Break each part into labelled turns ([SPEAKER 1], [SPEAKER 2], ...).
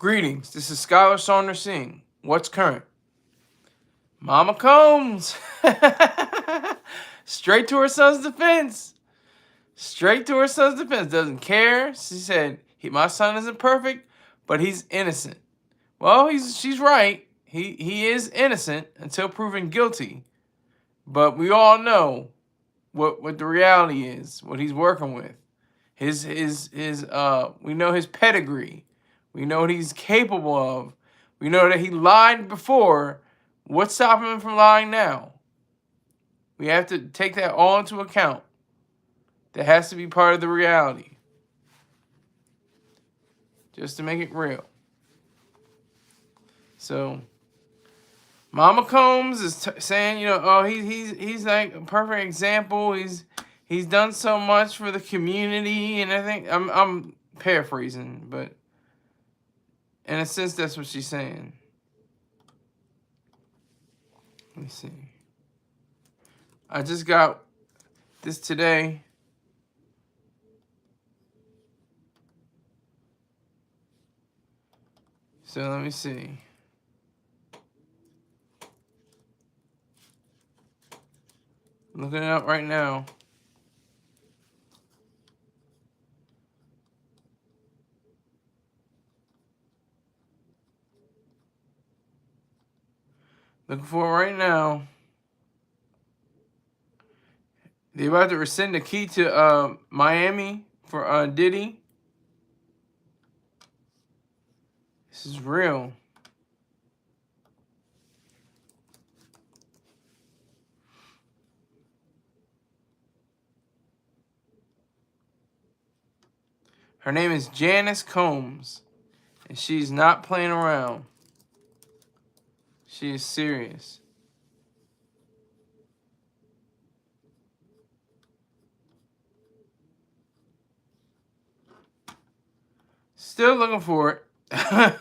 [SPEAKER 1] Greetings, this is Skyler Saunders Singh. What's current? Mama Combs! Straight to her son's defense. Straight to her son's defense. Doesn't care. She said, my son isn't perfect, but he's innocent. Well, she's right. He is innocent until proven guilty. But we all know what the reality is, what he's working with. We know his pedigree. We know what he's capable of. We know that he lied before. What's stopping him from lying now? We have to take that all into account. That has to be part of the reality. Just to make it real. So, Mama Combs is saying, he's like a perfect example. He's done so much for the community, and I think I'm paraphrasing, but in a sense, that's what she's saying. Let me see. I just got this today. So let me see. Looking it up right now. Looking for it right now. They're about to rescind the key to Miami for Diddy. This is real. Her name is Janice Combs, and she's not playing around. She is serious. Still looking for it.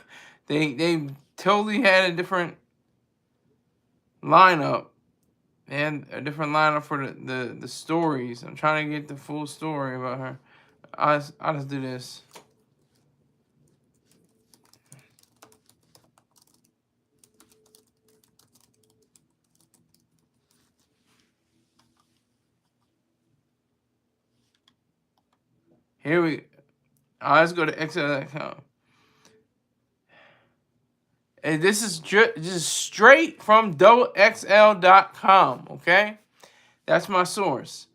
[SPEAKER 1] They totally had a different lineup. They had a different lineup for the stories. I'm trying to get the full story about her. I'll just do this. Here we go. Let's go to XL.com. And this is just straight from XL.com, okay? That's my source.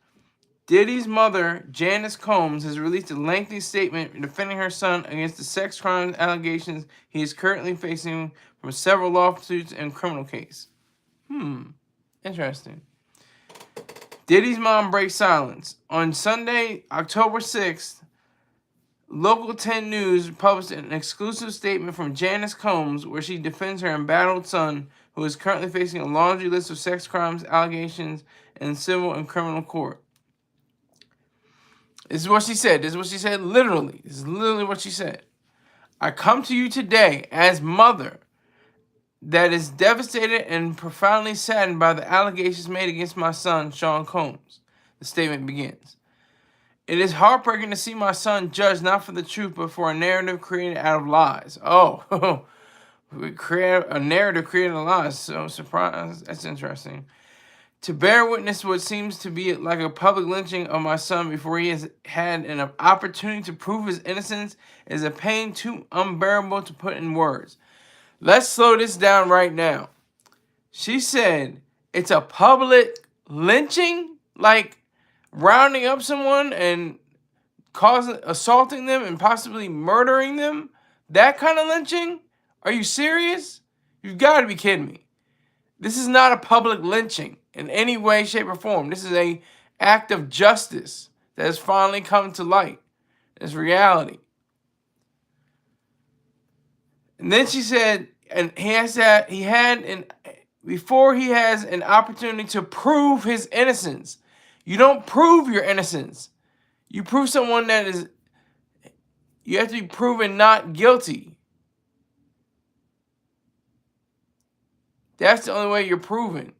[SPEAKER 1] Diddy's mother, Janice Combs, has released a lengthy statement defending her son against the sex crimes allegations he is currently facing from several lawsuits and criminal case. Interesting. Diddy's mom breaks silence. On Sunday, October 6th, Local 10 News published an exclusive statement from Janice Combs where she defends her embattled son, who is currently facing a laundry list of sex crimes allegations in civil and criminal court. This is what she said. This is what she said literally. This is literally what she said. I come to you today as mother that is devastated and profoundly saddened by the allegations made against my son, Sean Combs. The statement begins. It is heartbreaking to see my son judged not for the truth, but for a narrative created out of lies. Oh, we create a narrative created out of lies. So surprised. That's interesting. To bear witness what seems to be like a public lynching of my son before he has had an opportunity to prove his innocence is a pain too unbearable to put in words. Let's slow this down right now. She said it's a public lynching, like rounding up someone and assaulting them and possibly murdering them. That kind of lynching? Are you serious? You've got to be kidding me. This is not a public lynching in any way, shape, or form. This is an act of justice that has finally come to light. It's reality. And then she said, and before he has an opportunity to prove his innocence. You don't prove your innocence. You prove someone you have to be proven not guilty. That's the only way you're proven.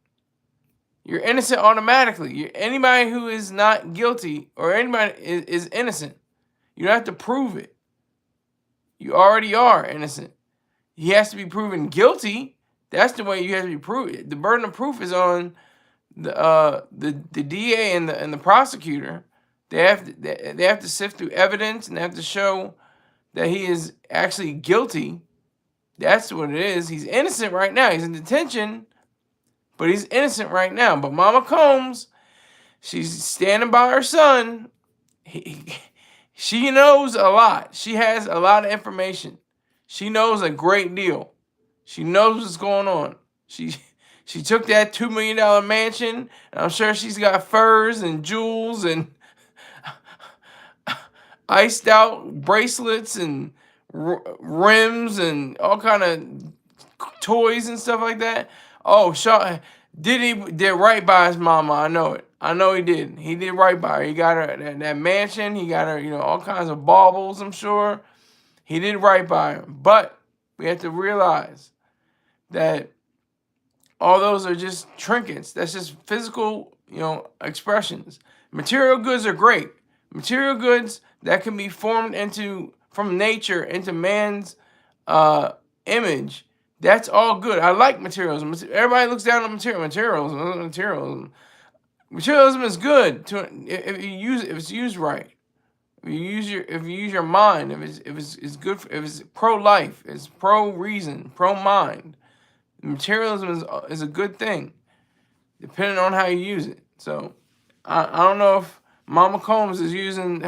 [SPEAKER 1] You're innocent automatically. Anybody who is not guilty or anybody is innocent. You don't have to prove it. You already are innocent. he has to be proven guilty. That's the way you have to be proved. The burden of proof is on the DA and the prosecutor. They have to sift through evidence, and they have to show that he is actually guilty. That's what it is. He's innocent right now. He's in detention, but he's innocent right now. But Mama Combs, she's standing by her son. She knows a lot. She has a lot of information. She knows a great deal. She knows what's going on. She took that $2 million mansion, and I'm sure she's got furs and jewels and iced out bracelets and rims and all kind of toys and stuff like that. Oh, Diddy did right by his mama. I know it. I know he did. He did right by her. He got her that mansion. He got her, all kinds of baubles, I'm sure. He did right by her. But we have to realize that all those are just trinkets. That's just physical, expressions. Material goods are great. Material goods that can be formed from nature into man's image. That's all good. I like materialism. Everybody looks down on materialism. Materialism is good if it's used right. If you use your mind, if it's good, if it's pro-life, it's pro-reason, pro-mind. Materialism is a good thing, depending on how you use it. So I don't know if Mama Combs is using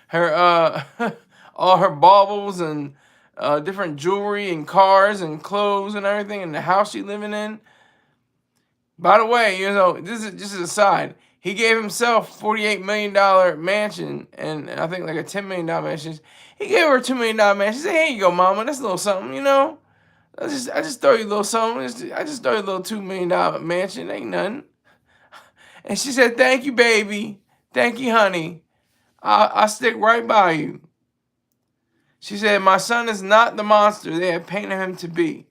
[SPEAKER 1] her all her baubles and different jewelry and cars and clothes and everything in the house she's living in. By the way, this is just an aside. He gave himself $48 million mansion and I think like a $10 million mansion. He gave her a $2 million mansion. He said, "Here you go, Mama. That's a little something, I just throw you a little something. I just throw you a little $2 million mansion. Ain't nothing." And she said, "Thank you, baby. Thank you, honey. I'll stick right by you." She said, "My son is not the monster they have painted him to be."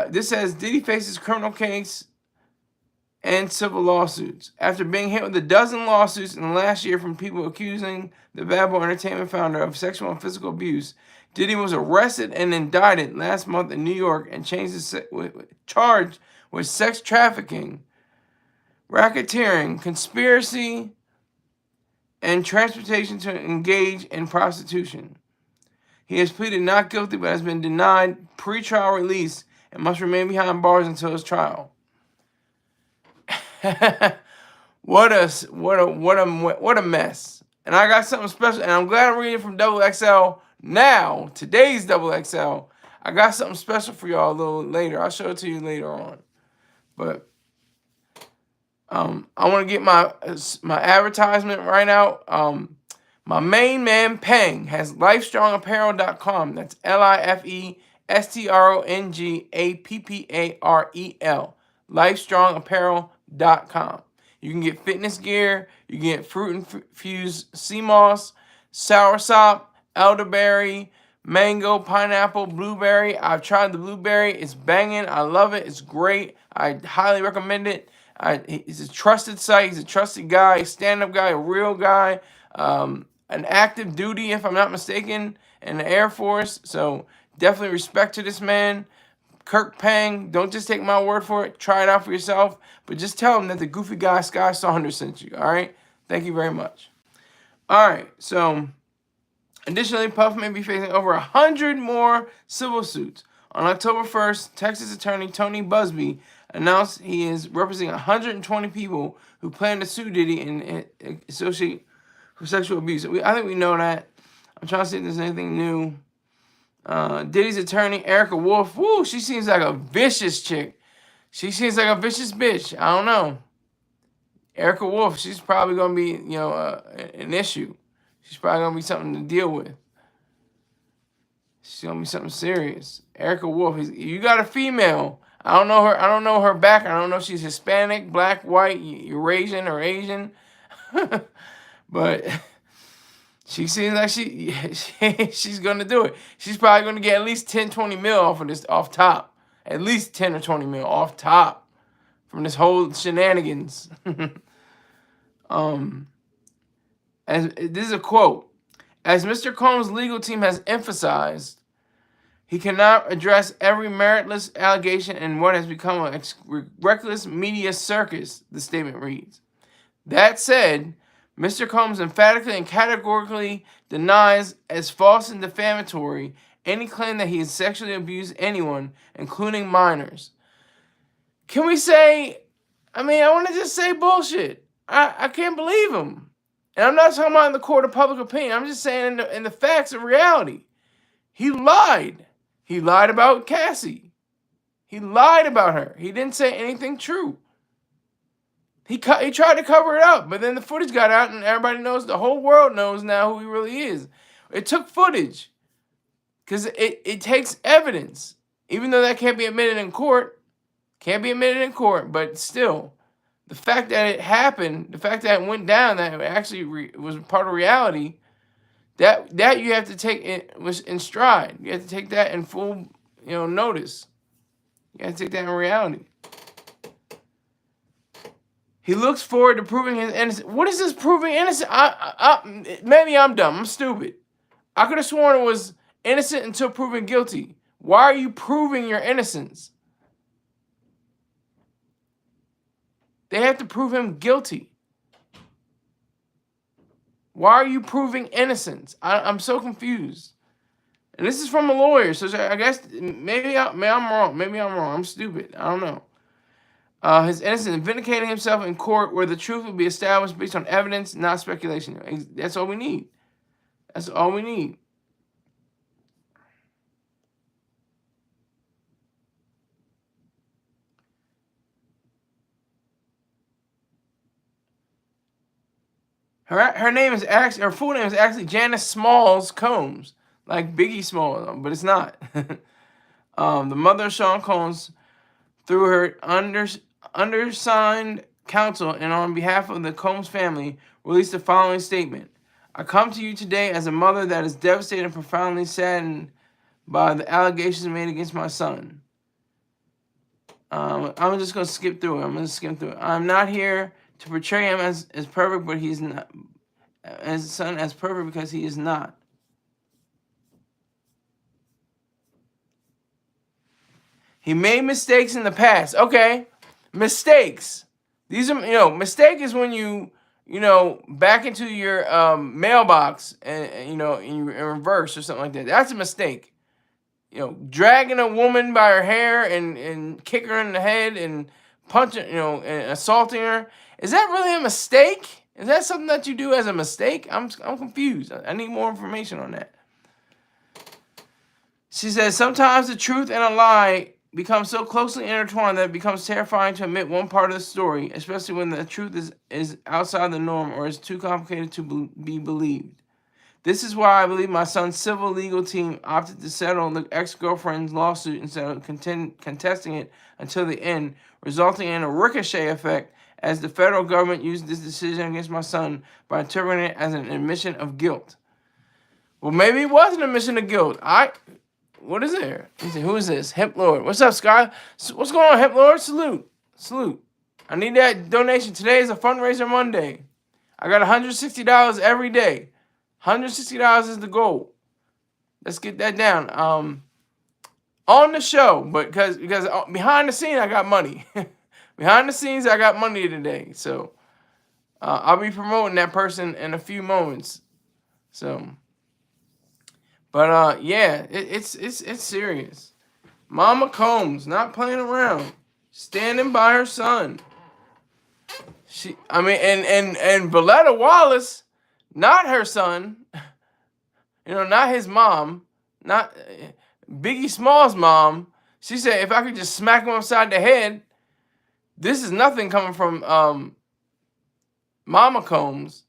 [SPEAKER 1] This says Diddy faces criminal case and civil lawsuits. After being hit with a dozen lawsuits in the last year from people accusing the Bad Boy Entertainment founder of sexual and physical abuse, Diddy was arrested and indicted last month in New York and charged with sex trafficking, racketeering, conspiracy, and transportation to engage in prostitution. He has pleaded not guilty but has been denied pretrial release and must remain behind bars until his trial. What a mess. And I got something special, and I'm glad I'm reading from XXL now, today's XXL. I got something special for y'all a little later. I'll show it to you later on. But I want to get my advertisement right out. My main man, Pang, has LifeStrongApparel.com. That's LIFESTRONGAPPAREL. LifeStrongApparel.com. You can get fitness gear. You can get fruit-infused sea moss, soursop, elderberry, mango, pineapple, blueberry. I've tried the blueberry. It's banging. I love it. It's great. I highly recommend it. He's a trusted site. He's a trusted guy, a stand-up guy, a real guy. An active duty, if I'm not mistaken, in the Air Force. So definitely respect to this man. Kirk Pang, don't just take my word for it. Try it out for yourself. But just tell him that the goofy guy, Sky Saunders, sent you. All right? Thank you very much. All right. So, additionally, Puff may be facing over 100 more civil suits. On October 1st, Texas attorney Tony Busby announced he is representing 120 people who plan to sue Diddy and associate for sexual abuse. I think we know that. I'm trying to see if there's anything new. Diddy's attorney, Erica Wolf. Woo, she seems like a vicious chick. She seems like a vicious bitch. I don't know. Erica Wolf, she's probably going to be, an issue. She's probably going to be something to deal with. She's going to be something serious. Erica Wolf, you got a female. I don't know her background. I don't know if she's Hispanic, black, white, Eurasian, or Asian. But she seems like she's going to do it. She's probably going to get at least 10, 20 mil off of this, off top. At least 10 or 20 mil off top from this whole shenanigans. This is a quote. As Mr. Combs' legal team has emphasized, he cannot address every meritless allegation in what has become a reckless media circus, the statement reads. That said, Mr. Combs emphatically and categorically denies as false and defamatory any claim that he has sexually abused anyone, including minors. Can we say, I want to just say bullshit. I can't believe him. And I'm not talking about in the court of public opinion. I'm just saying in the facts of reality. He lied. He lied about Cassie. He lied about her. He didn't say anything true. He tried to cover it up, but then the footage got out and everybody knows, the whole world knows now who he really is. It took footage because it takes evidence. Even though that can't be admitted in court, but still, the fact that it happened, the fact that it went down, that it actually was part of reality, that you have to take it was in stride. You have to take that in full, notice. You have to take that in reality. He looks forward to proving his innocence. What is this proving innocent? Maybe I'm dumb. I'm stupid. I could have sworn it was innocent until proven guilty. Why are you proving your innocence? They have to prove him guilty. Why are you proving innocence? I'm so confused. And this is from a lawyer, so I guess maybe I'm wrong. Maybe I'm wrong. I'm stupid. I don't know. His innocence and vindicating himself in court where the truth will be established based on evidence, not speculation. That's all we need. That's all we need. Her full name is actually Janice Combs, like Biggie Smalls, but it's not. The mother of Sean Combs, through her undersigned counsel and on behalf of the Combs family, released the following statement. I come to you today as a mother that is devastated and profoundly saddened by the allegations made against my son. I'm just going to skip through it. I'm not here to portray him as perfect, but he's not, as son as perfect because he is not. He made mistakes in the past. Okay, mistakes. These are, mistake is when you back into your mailbox and in reverse or something like that. That's a mistake. Dragging a woman by her hair and kick her in the head and punching, and assaulting her. Is that really a mistake? Is that something that you do as a mistake? I'm confused. I need more information on that. She says, sometimes the truth and a lie become so closely intertwined that it becomes terrifying to admit one part of the story, especially when the truth is outside the norm or is too complicated to be believed. This is why I believe my son's civil legal team opted to settle the ex-girlfriend's lawsuit instead of contesting it until the end, resulting in a ricochet effect as the federal government used this decision against my son by interpreting it as an admission of guilt. Well, maybe it was an admission of guilt. What is there? Who is this? Hemp Lord. What's up, Sky? What's going on, Hemp Lord? Salute. I need that donation. Today is a fundraiser Monday. I got $160 every day. $160 is the goal. Let's get that down. On the show, but because behind the scene I got money. Behind the scenes I got money today. So I'll be promoting that person in a few moments. So, but yeah, it's serious. Mama Combs not playing around, standing by her son. And Valletta Wallace, not her son, not his mom, not Biggie Small's mom. She said, if I could just smack him upside the head, this is nothing coming from Mama Combs.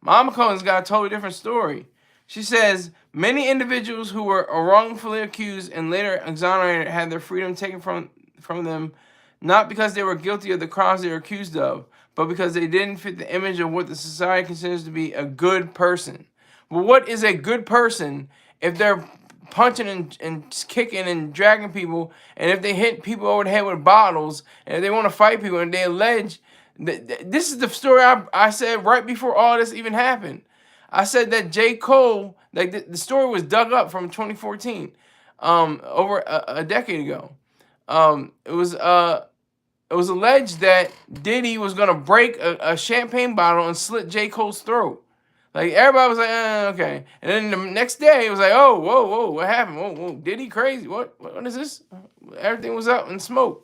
[SPEAKER 1] Mama Combs got a totally different story. She says, many individuals who were wrongfully accused and later exonerated had their freedom taken from them, not because they were guilty of the crimes they were accused of, but because they didn't fit the image of what the society considers to be a good person. Well, what is a good person if they're punching and kicking and dragging people, and if they hit people over the head with bottles, and if they want to fight people, and they allege... This is the story I said right before all this even happened. I said that J. Cole, like the story was dug up from 2014, over a decade ago. It was alleged that Diddy was gonna break a champagne bottle and slit J. Cole's throat. Like everybody was like, okay. And then the next day it was like, oh, whoa, what happened? Whoa, Diddy crazy? What is this? Everything was up in smoke.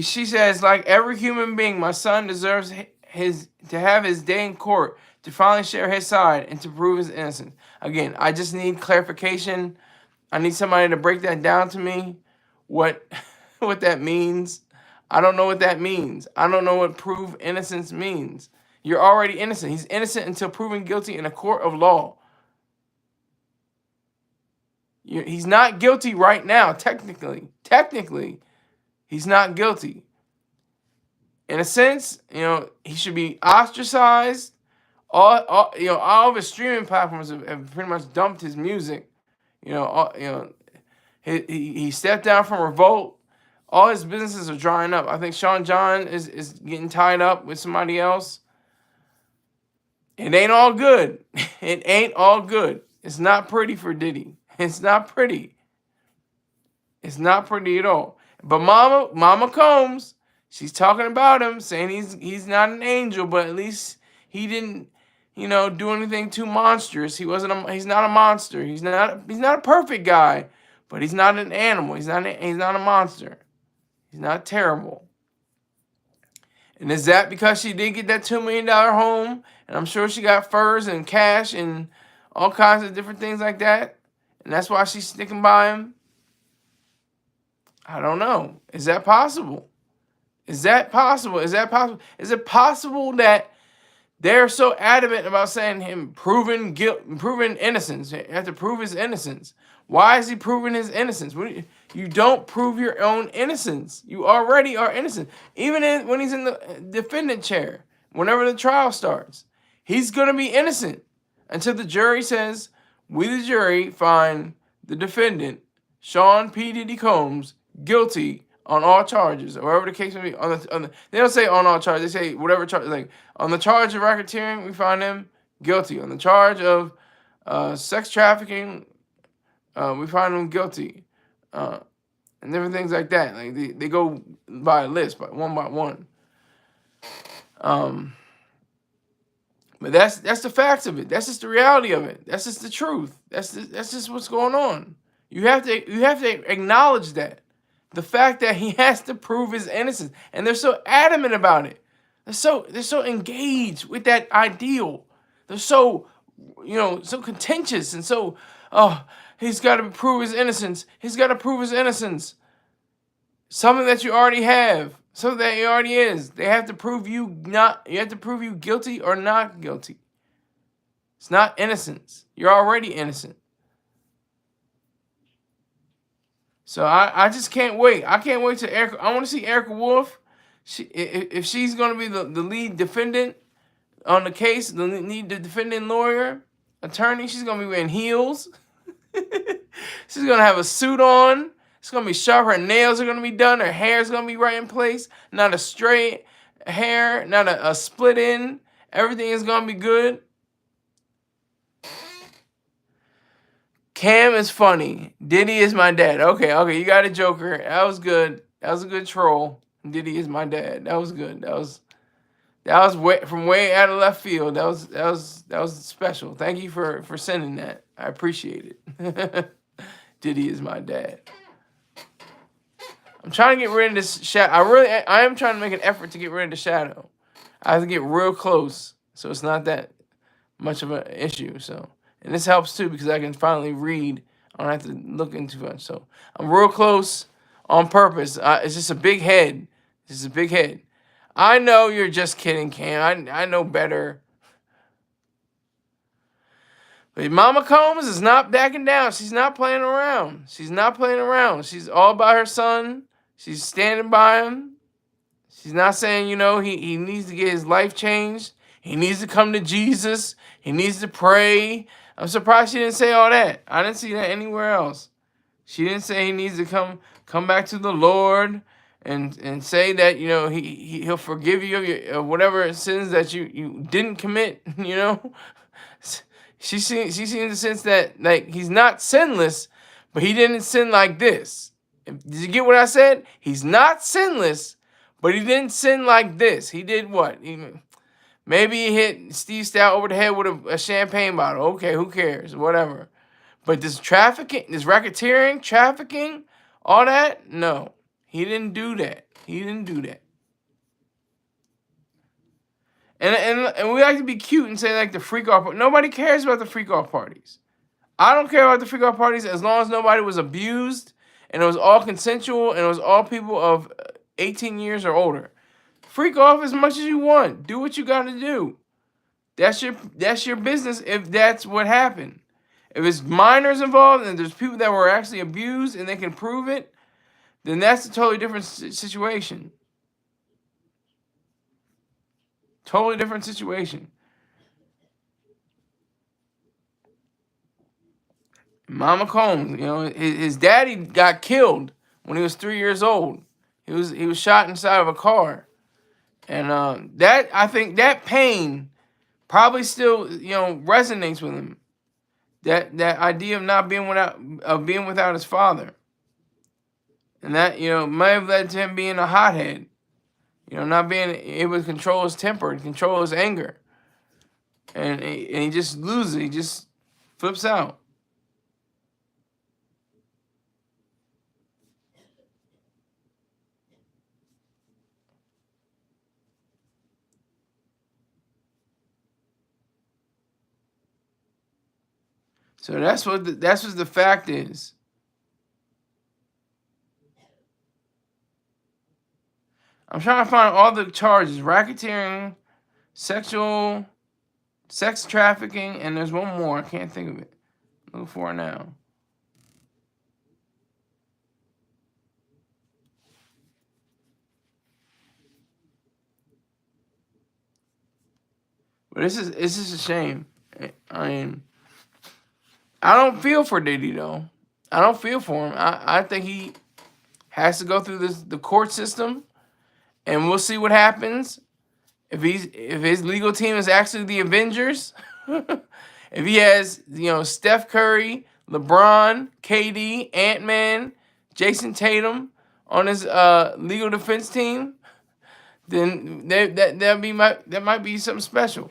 [SPEAKER 1] She says, like every human being, my son deserves to have his day in court, to finally share his side, and to prove his innocence. Again, I just need clarification. I need somebody to break that down to me. What that means. I don't know what that means. I don't know what prove innocence means. You're already innocent. He's innocent until proven guilty in a court of law. He's not guilty right now, technically. Technically, he's not guilty. In a sense, he should be ostracized. All of his streaming platforms have pretty much dumped his music. He stepped down from Revolt. All his businesses are drying up. I think Sean John is getting tied up with somebody else. It ain't all good. It ain't all good. It's not pretty for Diddy. It's not pretty. It's not pretty at all. But Mama Combs, she's talking about him, saying he's not an angel, but at least he didn't, do anything too monstrous. He's not a monster. He's not a perfect guy, but he's not an animal. He's not a monster. He's not terrible. And is that because she did get that $2 million home? And I'm sure she got furs and cash and all kinds of different things like that. And that's why she's sticking by him? I don't know. Is that possible? Is that possible? Is that possible? Is it possible that they're so adamant about saying him proven innocence? You have to prove his innocence. Why is he proving his innocence? You don't prove your own innocence. You already are innocent. Even when he's in the defendant chair, whenever the trial starts, he's going to be innocent until the jury says, we the jury find the defendant, Sean P. Diddy Combs, guilty on all charges, or whatever the case may be. They don't say on all charges. They say whatever charge. Like on the charge of racketeering, we find him guilty. On the charge of sex trafficking, we find him guilty, and different things like that. Like they go by a list, by one. But that's the facts of it. That's just the reality of it. That's just the truth. That's just what's going on. You have to acknowledge that. The fact that he has to prove his innocence. And they're so adamant about it. They're so engaged with that ideal. They're so, so contentious and so, he's got to prove his innocence. He's got to prove his innocence. Something that you already have. Something that he already is. They have to prove you guilty or not guilty. It's not innocence. You're already innocent. So I just can't wait. I can't wait to Erica. I want to see Erica Wolf. If she's going to be the lead defendant on the case, the lead defendant lawyer, attorney, she's going to be wearing heels. She's going to have a suit on. It's going to be sharp. Her nails are going to be done. Her hair is going to be right in place. Not a straight hair. Not a split in. Everything is going to be good. Cam is funny. Diddy is my dad. Okay, you got a joker. That was good. That was a good troll. Diddy is my dad. That was good. That was from way out of left field. That was special. Thank you for sending that. I appreciate it. Diddy is my dad. I'm trying to get rid of this shadow. I am trying to make an effort to get rid of the shadow. I have to get real close, so it's not that much of an issue. So. And this helps too because I can finally read. I don't have to look into it. So I'm real close on purpose. It's just a big head. It's just a big head. I know you're just kidding, Cam. I know better. But Mama Combs is not backing down. She's not playing around. She's not playing around. She's all by her son. She's standing by him. She's not saying, he needs to get his life changed. He needs to come to Jesus. He needs to pray. I'm surprised she didn't say all that. I didn't see that anywhere else. She didn't say he needs to come back to the Lord and say that, you know, he'll forgive you of your whatever sins that you didn't commit, you know. She seems to sense that, like, he's not sinless, but he didn't sin like this. Did you get what I said? He's not sinless, but he didn't sin like this. He did what? Maybe he hit Steve Stout over the head with a champagne bottle. Okay, who cares? Whatever. But this trafficking, this racketeering, trafficking, all that, no. He didn't do that. He didn't do that. And we like to be cute and say, like, the freak off. Nobody cares about the freak off parties. I don't care about the freak off parties as long as nobody was abused and it was all consensual and it was all people of 18 years or older. Freak off as much as you want. Do what you got to do. That's your business if that's what happened. If it's minors involved and there's people that were actually abused and they can prove it, then that's a totally different situation. Totally different situation. Mama Combs, you know, his daddy got killed when he was 3 years old. He was shot inside of a car, and that, I think that pain probably still, you know, resonates with him. That idea of not being without his father, and that, you know, may have led to him being a hothead. You know, not being able to control his temper and control his anger, and he just loses. He just flips out. So that's what the fact is. I'm trying to find all the charges: racketeering, sex trafficking, and there's one more. I can't think of it. I'm looking for it now. But it's just a shame. I mean, I don't feel for Diddy though. I don't feel for him. I think he has to go through the court system, and we'll see what happens. If his legal team is actually the Avengers, if he has, you know, Steph Curry, LeBron, KD, Ant-Man, Jason Tatum on his legal defense team, then that might be something special.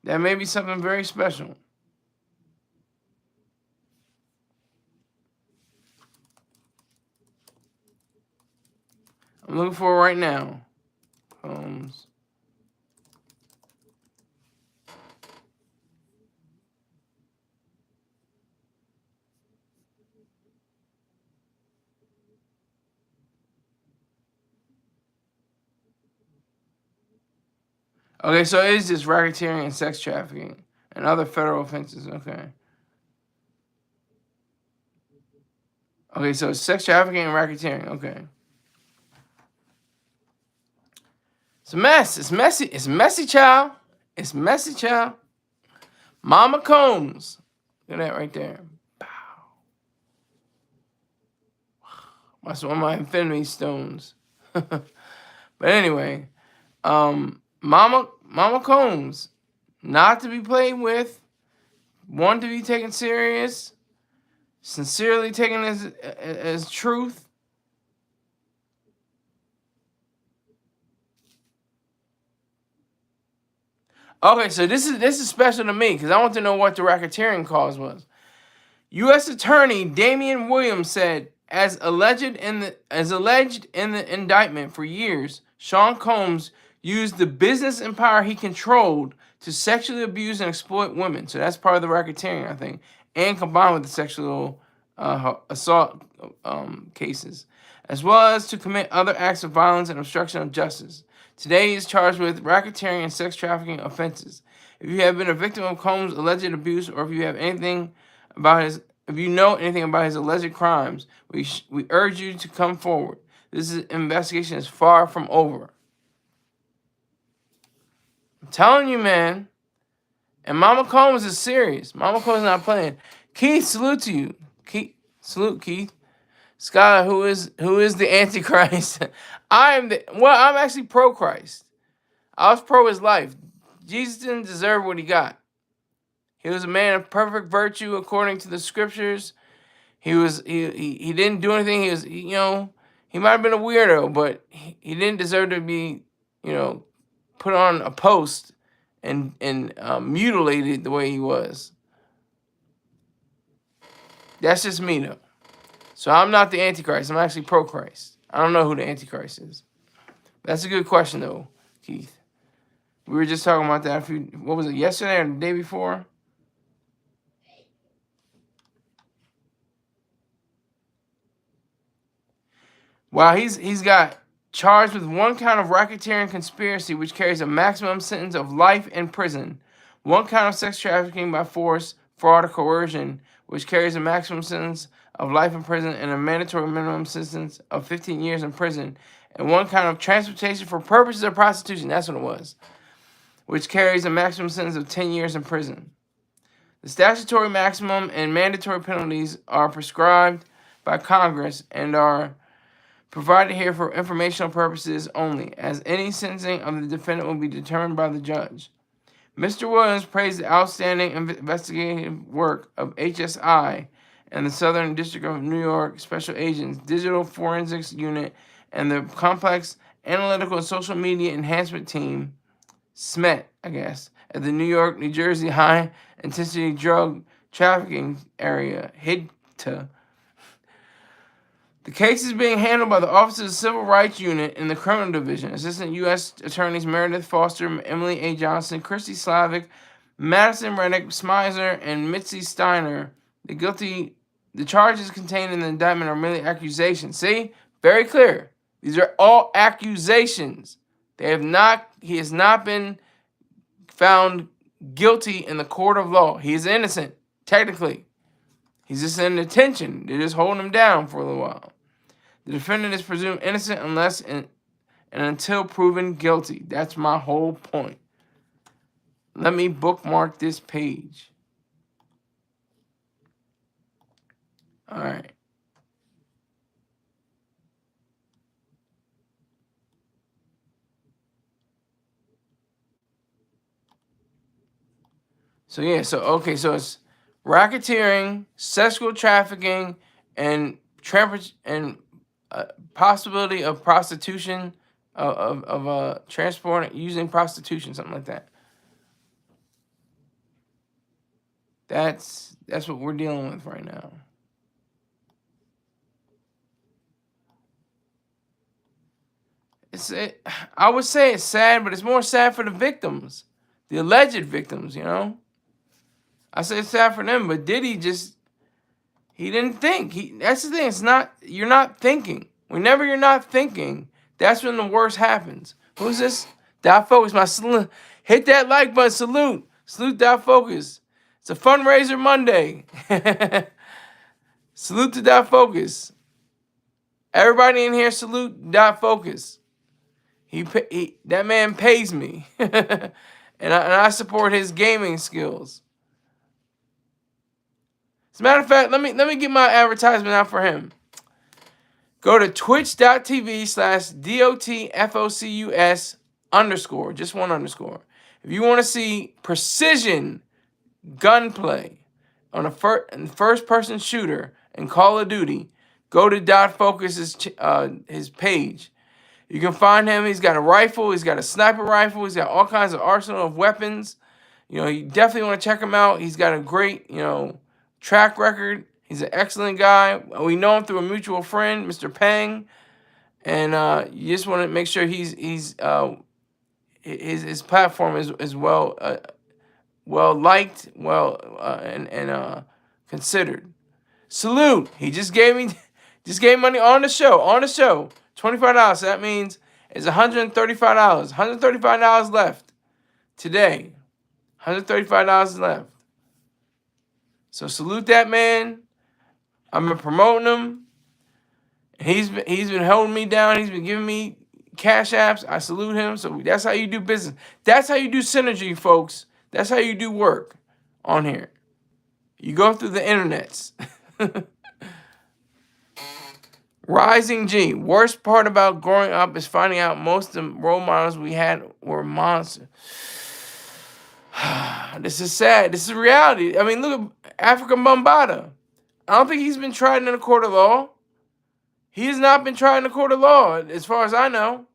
[SPEAKER 1] That may be something very special. I'm looking for it right now. Combs. Okay, so it is just racketeering and sex trafficking and other federal offenses. Okay. Okay, so it's sex trafficking and racketeering. Okay. It's a mess. It's messy. It's messy, child. It's messy, child. Mama Combs. Look at that right there. Pow. That's one of my infinity stones. But anyway, Mama Combs, not to be played with, one to be taken serious, sincerely taken as truth. Okay, so this is special to me because I want to know what the racketeering cause was. U.S. Attorney Damian Williams said, as alleged in the indictment, for years, Sean Combs used the business and power he controlled to sexually abuse and exploit women. So that's part of the racketeering, I think, and combined with the sexual assault cases, as well as to commit other acts of violence and obstruction of justice. Today, he is charged with racketeering and sex trafficking offenses. If you have been a victim of Combs' alleged abuse, or if you know anything about his alleged crimes, we urge you to come forward. This investigation is far from over. I'm telling you, man. And Mama Combs is serious. Mama Combs is not playing. Keith, salute to you. Keith, salute, Keith. Skyler, who is the Antichrist? I'm actually pro Christ. I was pro his life. Jesus didn't deserve what he got. He was a man of perfect virtue according to the scriptures. He didn't do anything. He might have been a weirdo, but he didn't deserve to be, put on a post and mutilated the way he was. That's just me, though. So I'm not the Antichrist. I'm actually pro-Christ. I don't know who the Antichrist is. That's a good question, though, Keith. We were just talking about that what was it, yesterday or the day before? Wow, he's got charged with one count of racketeering conspiracy, which carries a maximum sentence of life in prison. One count of sex trafficking by force, fraud, or coercion, which carries a maximum sentence of life in prison and a mandatory minimum sentence of 15 years in prison. And one count of transportation for purposes of prostitution, that's what it was, which carries a maximum sentence of 10 years in prison. The statutory maximum and mandatory penalties are prescribed by Congress and are provided here for informational purposes only, as any sentencing of the defendant will be determined by the judge. Mr. Williams praised the outstanding investigative work of HSI and the Southern District of New York Special Agents Digital Forensics Unit and the Complex Analytical and Social Media Enhancement Team, SMET, I guess, at the New York, New Jersey High Intensity Drug Trafficking Area, HIDTA. The case is being handled by the Office of the Civil Rights Unit in the Criminal Division. Assistant U.S. Attorneys Meredith Foster, Emily A. Johnson, Christy Slavic, Madison Reddick, Smizer, and Mitzi Steiner. The charges contained in the indictment are merely accusations. See? Very clear. These are all accusations. He has not been found guilty in the court of law. He is innocent, technically. He's just in detention. They're just holding him down for a little while. The defendant is presumed innocent unless and until proven guilty. That's my whole point. Let me bookmark this page. All right. So it's racketeering, sexual trafficking, and possibility of prostitution, of transport using prostitution, something like that. That's what we're dealing with right now. I would say it's sad, but it's more sad for the victims, the alleged victims. I say it's sad for them, but Diddy he didn't think. That's the thing. You're not thinking. Whenever you're not thinking, that's when the worst happens. Who's this? Dot Focus. Hit that like button. Salute. Salute Dot Focus. It's a fundraiser Monday. Salute to Dot Focus. Everybody in here, salute Dot Focus. That man pays me, and I support his gaming skills. As a matter of fact, let me get my advertisement out for him. Go to twitch.tv/DOTFOCUS_, just one underscore. If you want to see precision gunplay on a first-person shooter in Call of Duty, go to Dot Focus's his page. You can find him. He's got a rifle. He's got a sniper rifle. He's got all kinds of arsenal of weapons. You definitely want to check him out. He's got a great, track record. He's an excellent guy. We know him through a mutual friend, Mr. Pang, and you just want to make sure his platform is well liked, and considered. Salute. He just gave money on the show. $25. So that means it's $135. $135 left today. $135 left. So salute that man. I've been promoting him. He's been holding me down. He's been giving me Cash Apps. I salute him. So that's how you do business. That's how you do synergy, folks. That's how you do work on here. You go through the internets. Rising G. Worst part about growing up is finding out most of the role models we had were monsters. This is sad. This is reality. I mean, look at Africa Bambaataa. I don't think he's been tried in a court of law. He has not been tried in a court of law, as far as I know.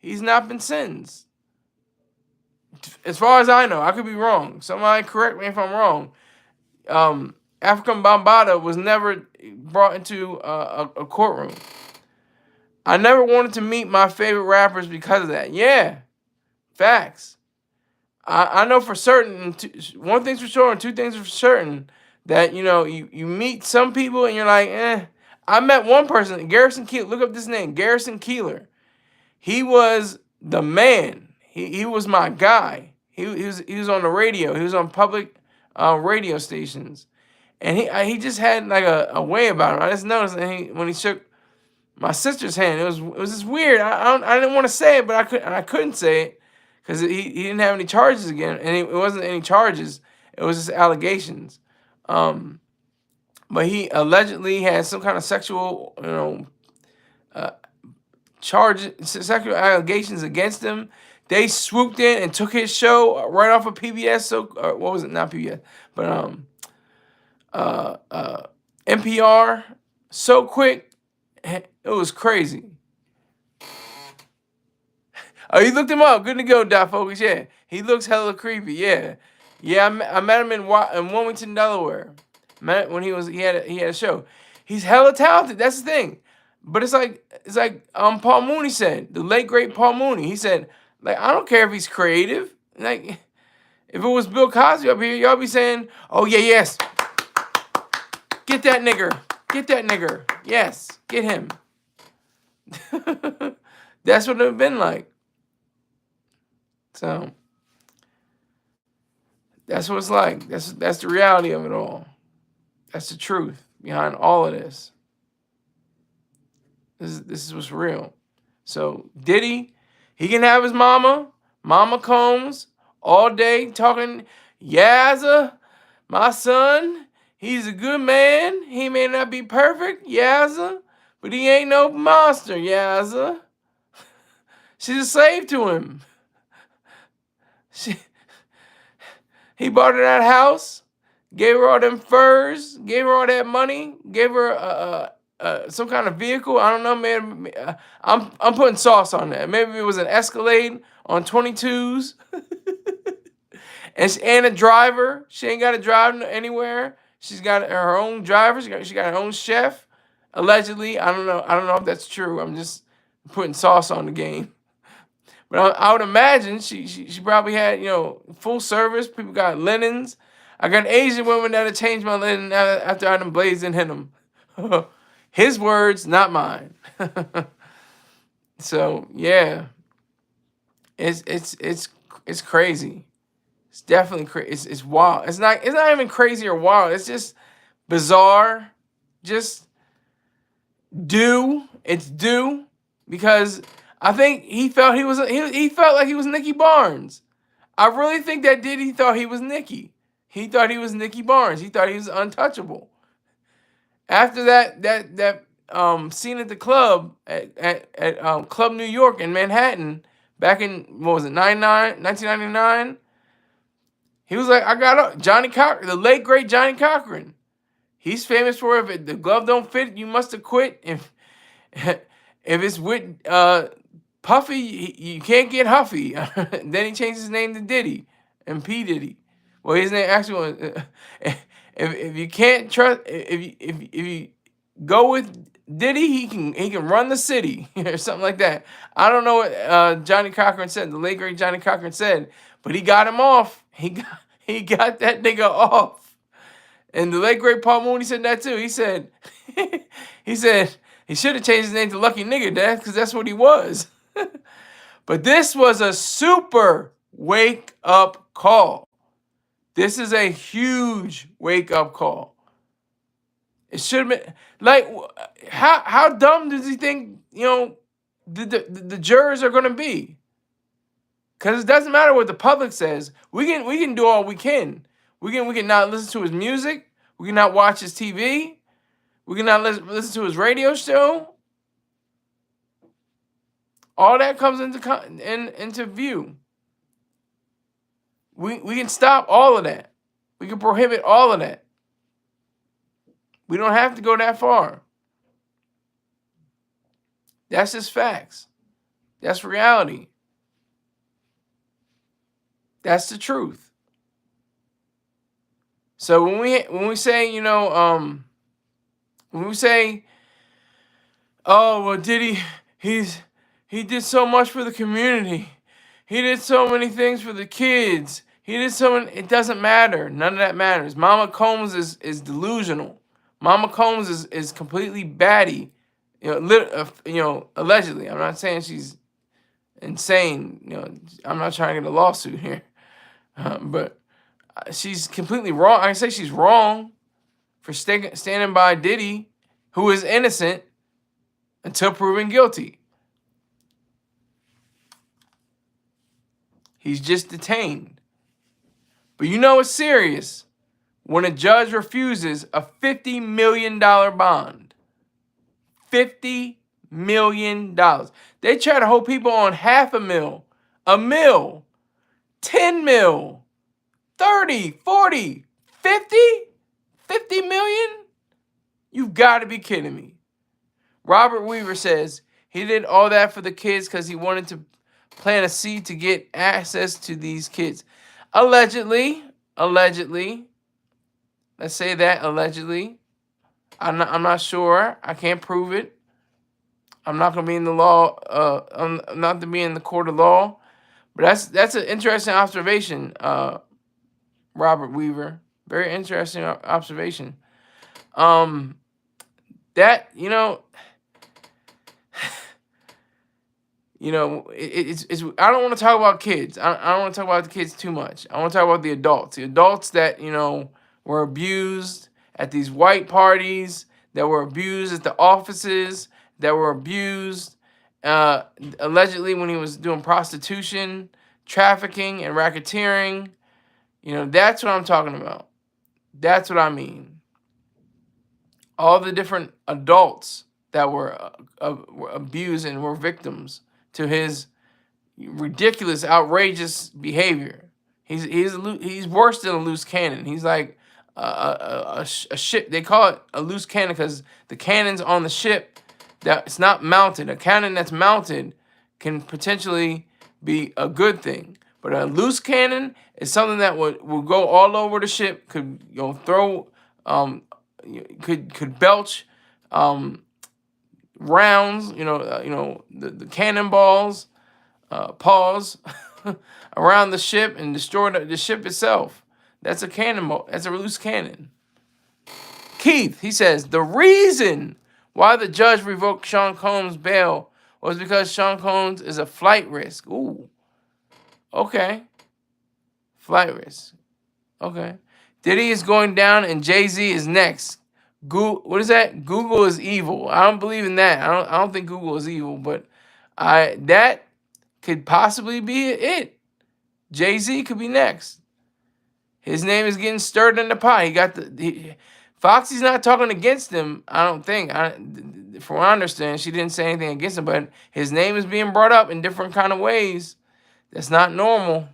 [SPEAKER 1] He's not been sentenced. As far as I know, I could be wrong. Somebody correct me if I'm wrong. African Bambaataa was never brought into a courtroom. I never wanted to meet my favorite rappers because of that. Yeah, facts. I know for certain, one thing's for sure and two things are for certain, that, you meet some people and you're like, eh. I met one person, Garrison Keillor. Look up this name, Garrison Keillor. He was the man. He was my guy. He was on the radio. He was on public radio stations. And he just had like a way about him. I just noticed that when he shook my sister's hand, it was just weird. I didn't want to say it, but I couldn't say it because he didn't have any charges again, and it wasn't any charges. It was just allegations. But he allegedly had some kind of sexual, sexual allegations against him. They swooped in and took his show right off of PBS. So what was it? Not PBS, but NPR. So quick, it was crazy. Oh, you looked him up. Good to go, Dot Focus. Yeah, he looks hella creepy. Yeah, I met him in Wilmington, Delaware. Met when he had a show. He's hella talented. That's the thing. But it's like Paul Mooney said, the late great Paul Mooney. He said, like, I don't care if he's creative. Like, if it was Bill Cosby up here, y'all be saying, oh yeah, yes, get that nigger, yes, get him. That's what it would have been like. So that's what it's like. That's the reality of it all. That's the truth behind all of this. This is what's real. So Diddy, he can have his mama Combs, all day talking, Yazza, my son, he's a good man. He may not be perfect, Yazza, but he ain't no monster, Yazza. She's a slave to him. He bought her that house, gave her all them furs, gave her all that money, gave her some kind of vehicle. I don't know, man. I'm putting sauce on that. Maybe it was an Escalade on 22s. and a driver. She ain't got to drive anywhere. She's got her own driver. She got her own chef. Allegedly, I don't know if that's true. I'm just putting sauce on the game. But I would imagine she probably had, full service. People got linens. I got Asian women that'll change my linen after I done blazed and hit them. His words, not mine. So yeah, it's crazy. It's definitely crazy. It's wild. It's not even crazy or wild. It's just bizarre. Just it's due because I think he felt he felt like he was Nicky Barnes. I really think that Diddy thought he was Nicky. He thought he was Nicky Barnes. He thought he was untouchable. After that scene at the club at Club New York in Manhattan back in, what was it, 1999, he was like, I got up. Johnny Cochran, the late great Johnny Cochran. He's famous for, if the glove don't fit, you must have quit. If it's with Puffy, you can't get Huffy. Then he changed his name to Diddy and P Diddy. Well, his name actually was. If you can't trust, if you go with Diddy, he can run the city or something like that. I don't know what Johnny Cochran said. The late great Johnny Cochran said, but he got him off. He got that nigga off. And the late great Paul Mooney said that too. He said he should have changed his name to Lucky Nigga, Dad, because that's what he was. But this was a super wake up call. This is a huge wake-up call. It should have been, like, how dumb does he think, the jurors are going to be. Because it doesn't matter what the public says. We can do all we can. We can not listen to his music. We can not watch his TV. We can not listen to his radio show. All that comes into view. We can stop all of that. We can prohibit all of that. We don't have to go that far. That's just facts. That's reality. That's the truth. So when we say, when we say, oh well, Diddy, he did so much for the community. He did so many things for the kids. He did so many. It doesn't matter. None of that matters. Mama Combs is delusional. Mama Combs is completely batty. Allegedly. I'm not saying she's insane. I'm not trying to get a lawsuit here, but she's completely wrong. I say she's wrong for standing by Diddy, who is innocent until proven guilty. He's just detained. But it's serious when a judge refuses a $50 million bond. $50 million. They try to hold people on $500,000, $1 million, 10 mil, 30, 40, 50? 50 million? You've got to be kidding me. Robert Weaver says he did all that for the kids because he wanted to plant a seed to get access to these kids. Allegedly. Let's say that, allegedly. I'm not sure. I can't prove it. I'm not gonna be in the law. I'm not to be in the court of law. But that's an interesting observation, Robert Weaver. Very interesting observation. That it's I don't want to talk about kids. I don't want to talk about the kids too much. I want to talk about the adults. The adults that, were abused at these white parties, that were abused at the offices, that were abused allegedly when he was doing prostitution, trafficking, and racketeering. That's what I'm talking about. That's what I mean. All the different adults that were abused and were victims to his ridiculous, outrageous behavior. He's worse than a loose cannon. He's like a ship. They call it a loose cannon because the cannon's on the ship that's not mounted. A cannon that's mounted can potentially be a good thing, but a loose cannon is something that will go all over the ship. Could throw, could belch rounds. The cannonballs, paws around the ship and destroy the ship itself. That's a cannonball. That's a loose cannon. Keith, he says, the reason why the judge revoked Sean Combs' bail was because Sean Combs is a flight risk. Ooh. Okay. Flight risk. Okay. Diddy is going down and Jay-Z is next. What is that? Google is evil. I don't believe in that. I don't think Google is evil, but that could possibly be it. Jay-Z could be next. His name is getting stirred in the pot. Foxy's not talking against him, I don't think. From what I understand, she didn't say anything against him, but his name is being brought up in different kind of ways. That's not normal.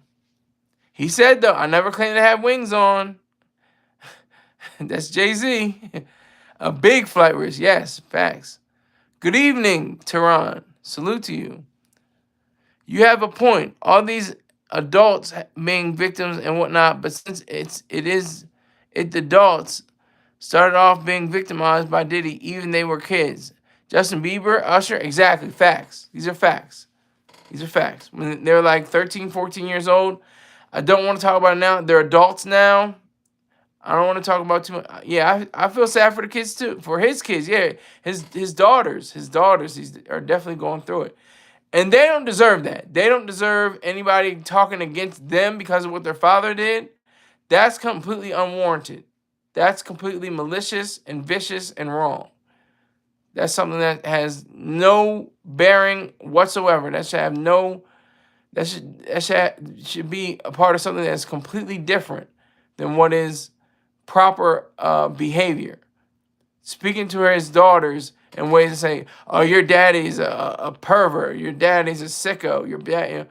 [SPEAKER 1] He said, though, I never claimed to have wings on. That's Jay-Z. A big flight risk. Yes, facts. Good evening, Tehran. Salute to you. You have a point. All these adults being victims and whatnot, but since the adults started off being victimized by Diddy, even they were kids. Justin Bieber, Usher, exactly, facts. These are facts. When they're like 13, 14 years old, I don't want to talk about it now. They're adults now. I don't want to talk about too much. Yeah, I feel sad for the kids too. For his kids, yeah. His daughters are definitely going through it. And they don't deserve that. They don't deserve anybody talking against them because of what their father did. That's completely unwarranted. That's completely malicious and vicious and wrong. That's something that has no bearing whatsoever. That should have no. That should be a part of something that's completely different than what is proper behavior. Speaking to his daughters in ways to say, "Oh, your daddy's a pervert. Your daddy's a sicko. Your dad,"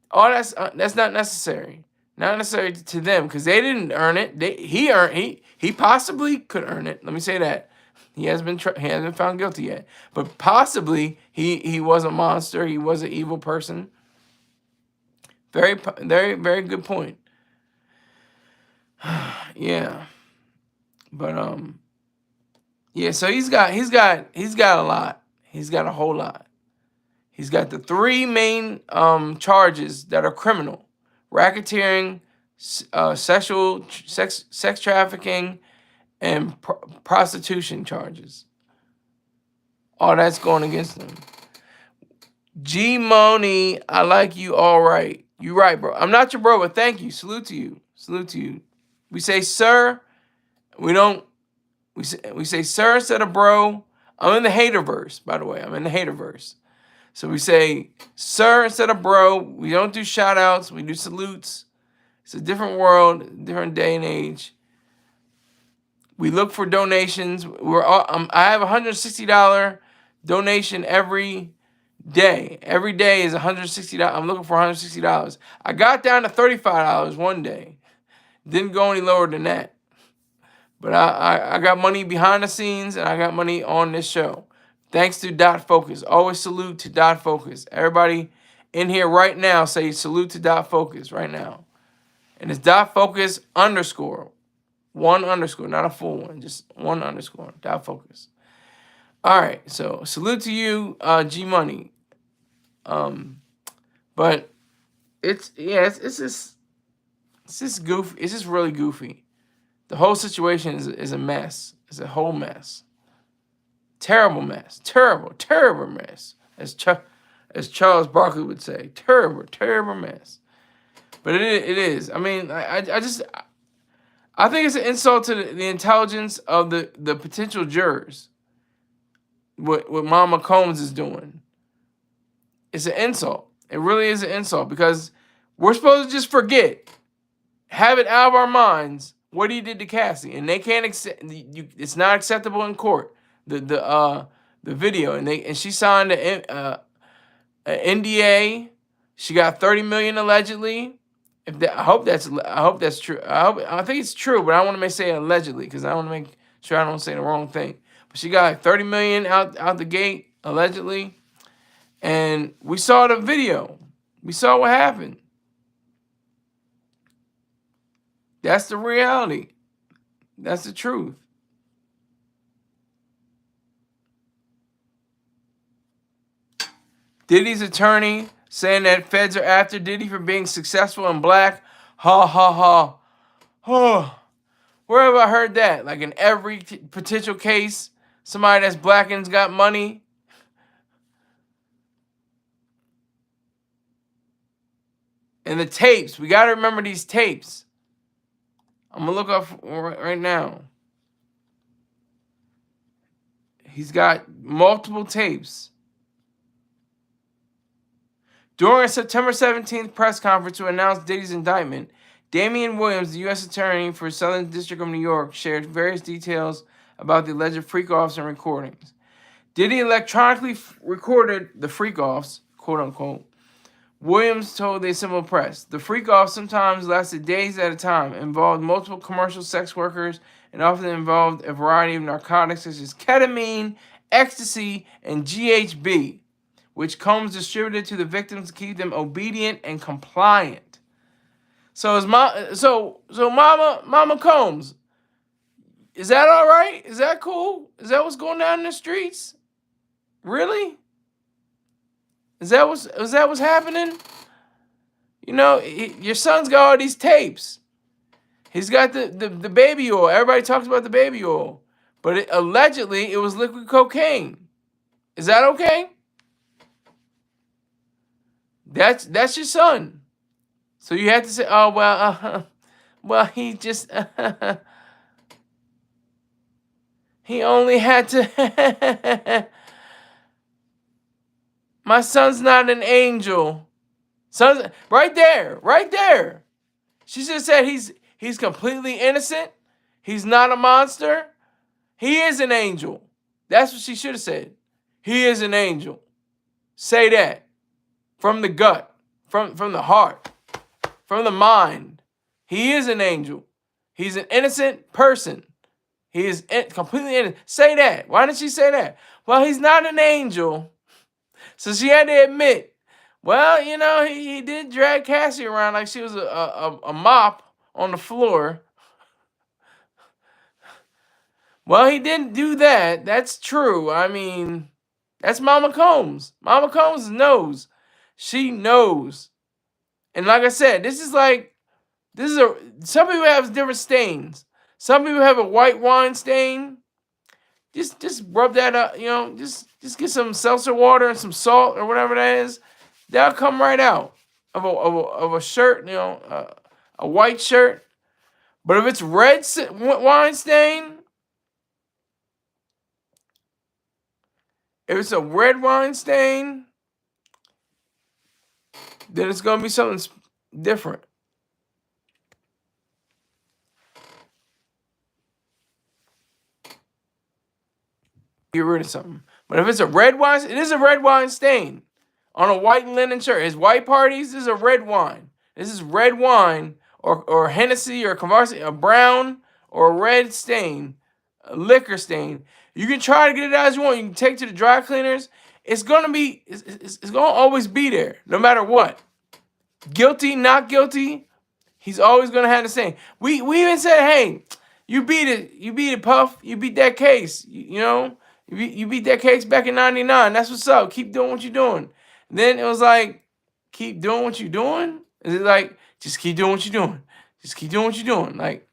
[SPEAKER 1] all that's not necessary. Not necessary to them because they didn't earn it. He possibly could earn it. Let me say that. He hasn't been found guilty yet, but possibly he was a monster. He was an evil person. Very very good point. Yeah, but yeah. So he's got a lot. He's got a whole lot. He's got the three main charges that are criminal: racketeering, sex trafficking, and prostitution charges. All that's going against him. G Money, I like you all right. You right, bro. I'm not your bro, but thank you. Salute to you. Salute to you. We say sir. We don't. We say sir instead of bro. I'm in the haterverse, by the way. I'm in the haterverse. So we say sir instead of bro. We don't do shout outs. We do salutes. It's a different world, different day and age. We look for donations. I have a $160 donation every day. Every day is $160. I'm looking for $160. I got down to $35 one day. Didn't go any lower than that. But I got money behind the scenes and I got money on this show. Thanks to Dot Focus. Always salute to Dot Focus. Everybody in here right now say salute to Dot Focus right now. And it's Dot Focus _ one underscore, not a full one, just one underscore. Dot Focus. All right, so salute to you, G Money. But it's just goofy. It's just really goofy. The whole situation is a mess. It's a whole mess. Terrible mess. Terrible mess. As Charles Barkley would say, terrible mess. But it is. I mean, I think it's an insult to the intelligence of the potential jurors. What Mama Combs is doing. It's an insult. It really is an insult because we're supposed to just forget, have it out of our minds what he did to Cassie, and they can't accept. It's not acceptable in court. The video, and she signed an NDA. She got $30 million allegedly. I hope that's true. I think it's true, but I want to say allegedly because I want to make sure I don't say the wrong thing. But she got $30 million out the gate allegedly, and we saw the video. We saw what happened. That's the reality. That's the truth. Diddy's attorney saying that feds are after Diddy for being successful and black. Ha ha ha. Oh, where have I heard that? Like in every potential case, somebody that's black and's got money. And the tapes, we got to remember these tapes. I'm going to look up right now. He's got multiple tapes. During a September 17th press conference to announce Diddy's indictment, Damian Williams, the U.S. Attorney for Southern District of New York, shared various details about the alleged freak-offs and recordings. Diddy electronically recorded the freak-offs, quote-unquote. Williams told the assembled press, the freak-offs sometimes lasted days at a time, involved multiple commercial sex workers, and often involved a variety of narcotics such as ketamine, ecstasy, and GHB, which Combs distributed to the victims to keep them obedient and compliant. So Mama Combs, is that all right? Is that cool? Is that what's going down in the streets? Really? Is that what's happening? You know, your son's got all these tapes. He's got the baby oil. Everybody talks about the baby oil, but allegedly it was liquid cocaine. Is that okay? That's your son. So you have to say, oh well, well he He only had to. My son's not an angel. Son's right there, right there. She should have said he's completely innocent. He's not a monster. He is an angel. That's what she should have said. He is an angel. Say that from the gut, from the heart, from the mind. He is an angel. He's an innocent person. He is completely innocent. Say that. Why did she say that? Well, he's not an angel. So she had to admit, well, you know, he did drag Cassie around like she was a mop on the floor. Well, he didn't do that. That's true. I mean, that's Mama Combs. Mama Combs knows. She knows. And like I said, some people have different stains. Some people have a white wine stain. Just rub that up, you know, just get some seltzer water and some salt or whatever that is. That'll come right out of a shirt, you know, a white shirt. But if it's red wine stain, if it's a red wine stain, then it's gonna be something different. Get rid of something. But if it's a red wine, it is a red wine stain on a white linen shirt. His white parties, this is a red wine. This is red wine or Hennessy or Cavarsi, a brown or a red stain, a liquor stain. You can try to get it out as you want. You can take it to the dry cleaners. It's gonna always be there, no matter what. Guilty, not guilty, he's always gonna have the same. We even said, hey, you beat it, Puff. You beat that case. You know, you beat that case back in '99. That's what's up. Keep doing what you're doing. And then it was like, keep doing what you're doing. Is it like just keep doing what you're doing? Just keep doing what you're doing. Like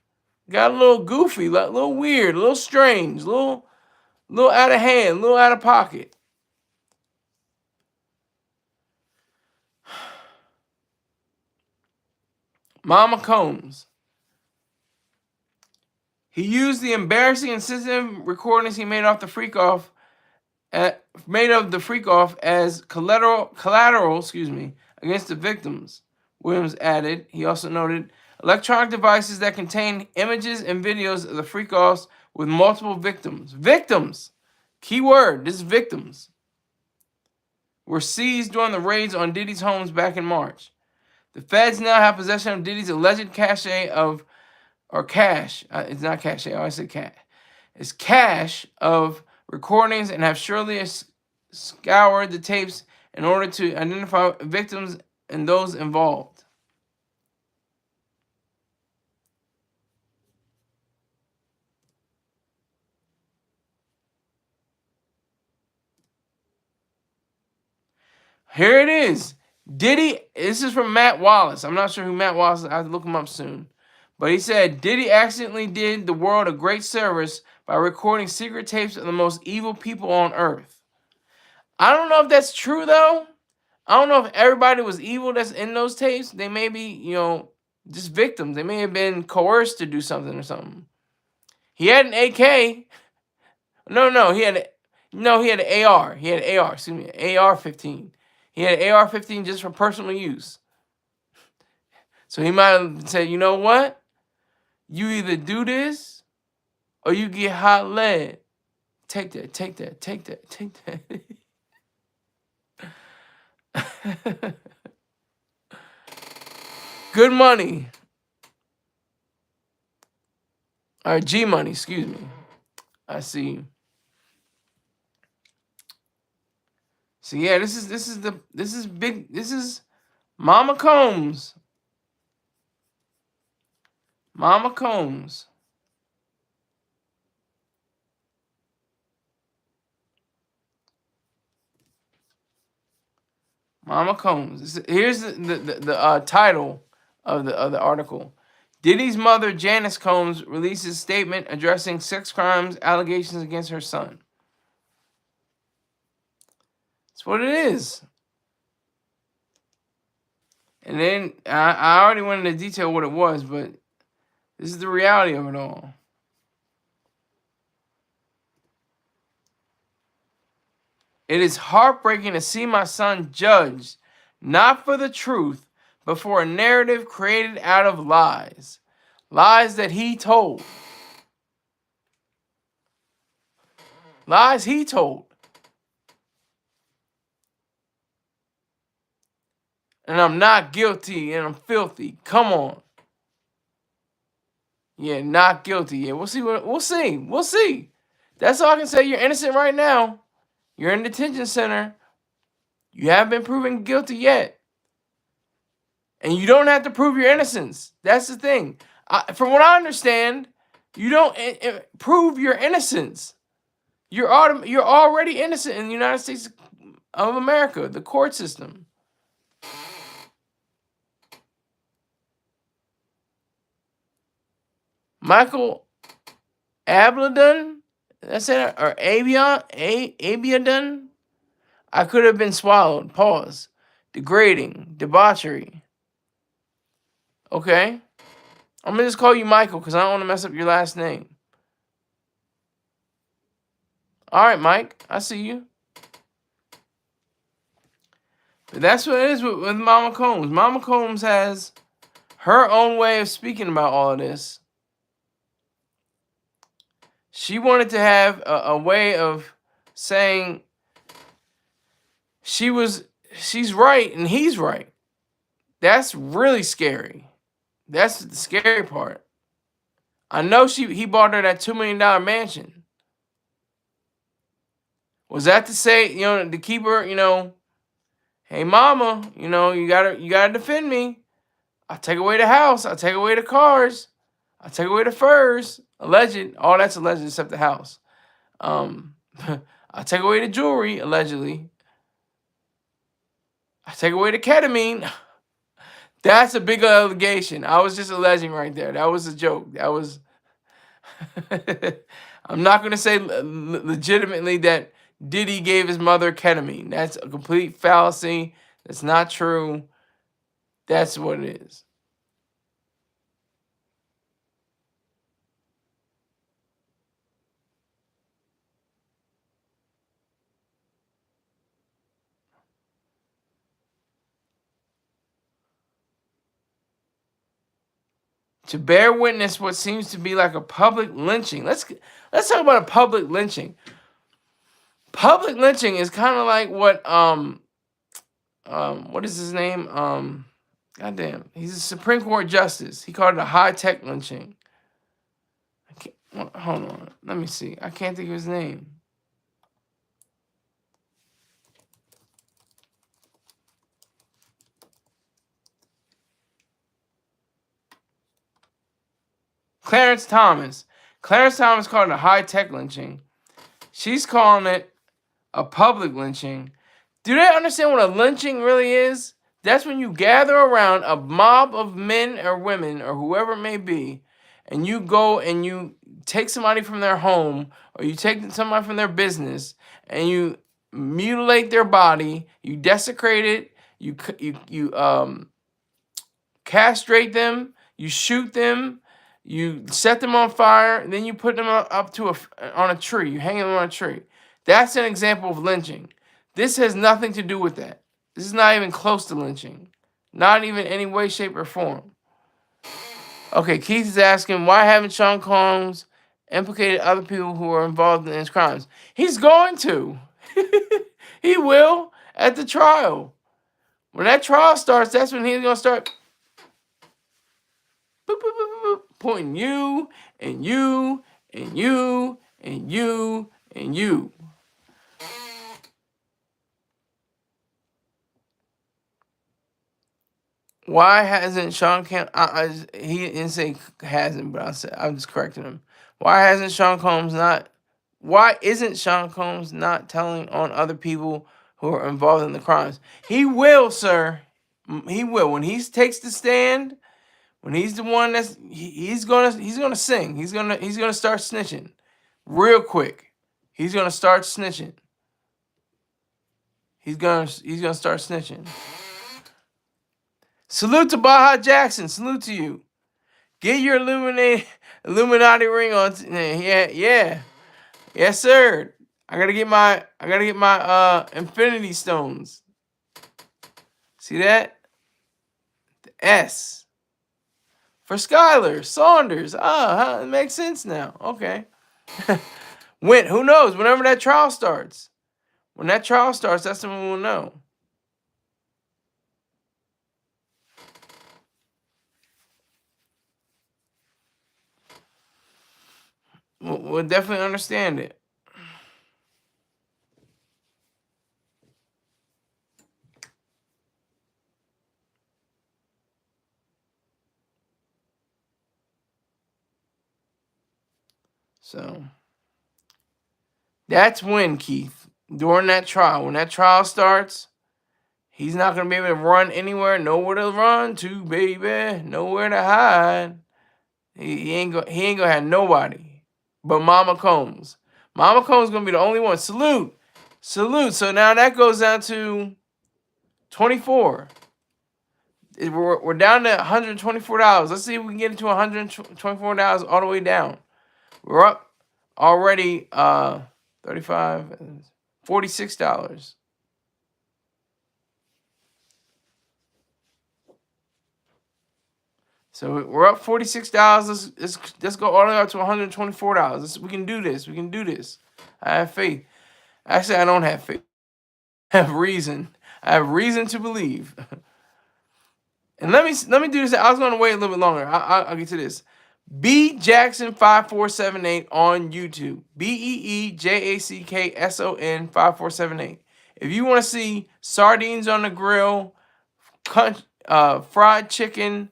[SPEAKER 1] got a little goofy, a little weird, a little strange, a little out of hand, a little out of pocket. Mama Combs. He used the embarrassing and sensitive recordings he made of the freak off as collateral, against the victims. Williams added. He also noted electronic devices that contain images and videos of the freak offs with multiple victims. Victims, key word. This is victims. Were seized during the raids on Diddy's homes back in March. The feds now have possession of Diddy's alleged cache it's not cache, I always say cache. It's cache of recordings and have surely scoured the tapes in order to identify victims and those involved. Here it is. Diddy, this is from Matt Wallace. I'm not sure who Matt Wallace is. I have to look him up soon. But he said, Diddy accidentally did the world a great service by recording secret tapes of the most evil people on earth. I don't know if that's true, though. I don't know if everybody was evil that's in those tapes. They may be, you know, just victims. They may have been coerced to do something or something. He had an AK. No, he had an AR. He had an AR, AR-15. He had an AR-15 just for personal use. So he might have said, you know what? You either do this or you get hot lead. Take that. Good money. Or G money, excuse me. I see. So yeah, this is Mama Combs. Mama Combs. Mama Combs. Here's the title of the article. Diddy's mother, Janice Combs, releases a statement addressing sex crimes allegations against her son. That's what it is. And then I already went into detail what it was, but this is the reality of it all. It is heartbreaking to see my son judged, not for the truth, but for a narrative created out of lies. Lies that he told. Lies he told. And I'm not guilty and I'm filthy. Come on. Yeah, not guilty. Yeah, we'll see. We'll see. We'll see. That's all I can say. You're innocent right now. You're in detention center. You haven't been proven guilty yet. And you don't have to prove your innocence. That's the thing. From what I understand, you don't prove your innocence. You're already innocent in the United States of America, the court system. Michael Abladon, that's it, or Abiadon. I could have been swallowed. Pause. Degrading, debauchery. Okay. I'm gonna just call you Michael because I don't want to mess up your last name. All right, Mike. I see you. But that's what it is with Mama Combs. Mama Combs has her own way of speaking about all of this. She wanted to have a way of saying she's right and he's right. That's really scary. That's the scary part. I know he bought her that $2 million mansion. Was that to say, to keep her, hey mama, you gotta defend me. I'll take away the house, I'll take away the cars, I'll take away the furs. Alleged. All that's alleged except the house. I'll take away the jewelry, allegedly. I'll take away the ketamine. That's a big allegation. I was just alleging right there. That was a joke. That was... I'm not going to say legitimately that Diddy gave his mother ketamine. That's a complete fallacy. That's not true. That's what it is. To bear witness what seems to be like a public lynching. Let's talk about a public lynching. Public lynching is kind of like what what is his name? Goddamn, he's a Supreme Court justice. He called it a high-tech lynching. Hold on, let me see. I can't think of his name. Clarence Thomas. Clarence Thomas called it a high-tech lynching. She's calling it a public lynching. Do they understand what a lynching really is? That's when you gather around a mob of men or women or whoever it may be, and you go and you take somebody from their home or you take somebody from their business and you mutilate their body, you desecrate it, you castrate them, you shoot them, you set them on fire, and then you put them up to on a tree. You hang them on a tree. That's an example of lynching. This has nothing to do with that. This is not even close to lynching. Not even any way, shape, or form. Okay, Keith is asking, why haven't Sean Combs implicated other people who are involved in his crimes? He's going to. He will at the trial. When that trial starts, that's when he's going to start boop, boop, boop, boop, pointing you, and you, and you, and you, and you. Why hasn't Sean Combs... he didn't say hasn't, but I'm just correcting him. Why isn't Sean Combs not telling on other people who are involved in the crimes? He will, sir. He will. When he takes the stand, when he's the one he's gonna sing. He's gonna start snitching real quick. He's gonna start snitching. He's gonna start snitching. Salute to Baja Jackson. Salute to you. Get your Illuminati ring on. Yeah. Yes, sir. I gotta get my infinity stones. See that? The S. For Skyler, Saunders. It makes sense now. Okay. When? Who knows? Whenever that trial starts. When that trial starts, that's when we'll know. We'll definitely understand it. So that's when, Keith, during that trial, when that trial starts, he's not gonna be able to run anywhere, nowhere to run to, baby, nowhere to hide. He ain't gonna have nobody but Mama Combs. Mama Combs gonna be the only one. Salute. So now that goes down to 24. We're down to $124. Let's see if we can get it to $124 all the way down. We're up already $35, $46. So we're up $46. Let's go all the way up to $124. We can do this. We can do this. I have faith. Actually, I don't have faith. I have reason. I have reason to believe. And let me do this. I was going to wait a little bit longer. I'll get to this. B Jackson 5478 on YouTube. BEEJACKSON 5478. If you want to see sardines on the grill, fried chicken,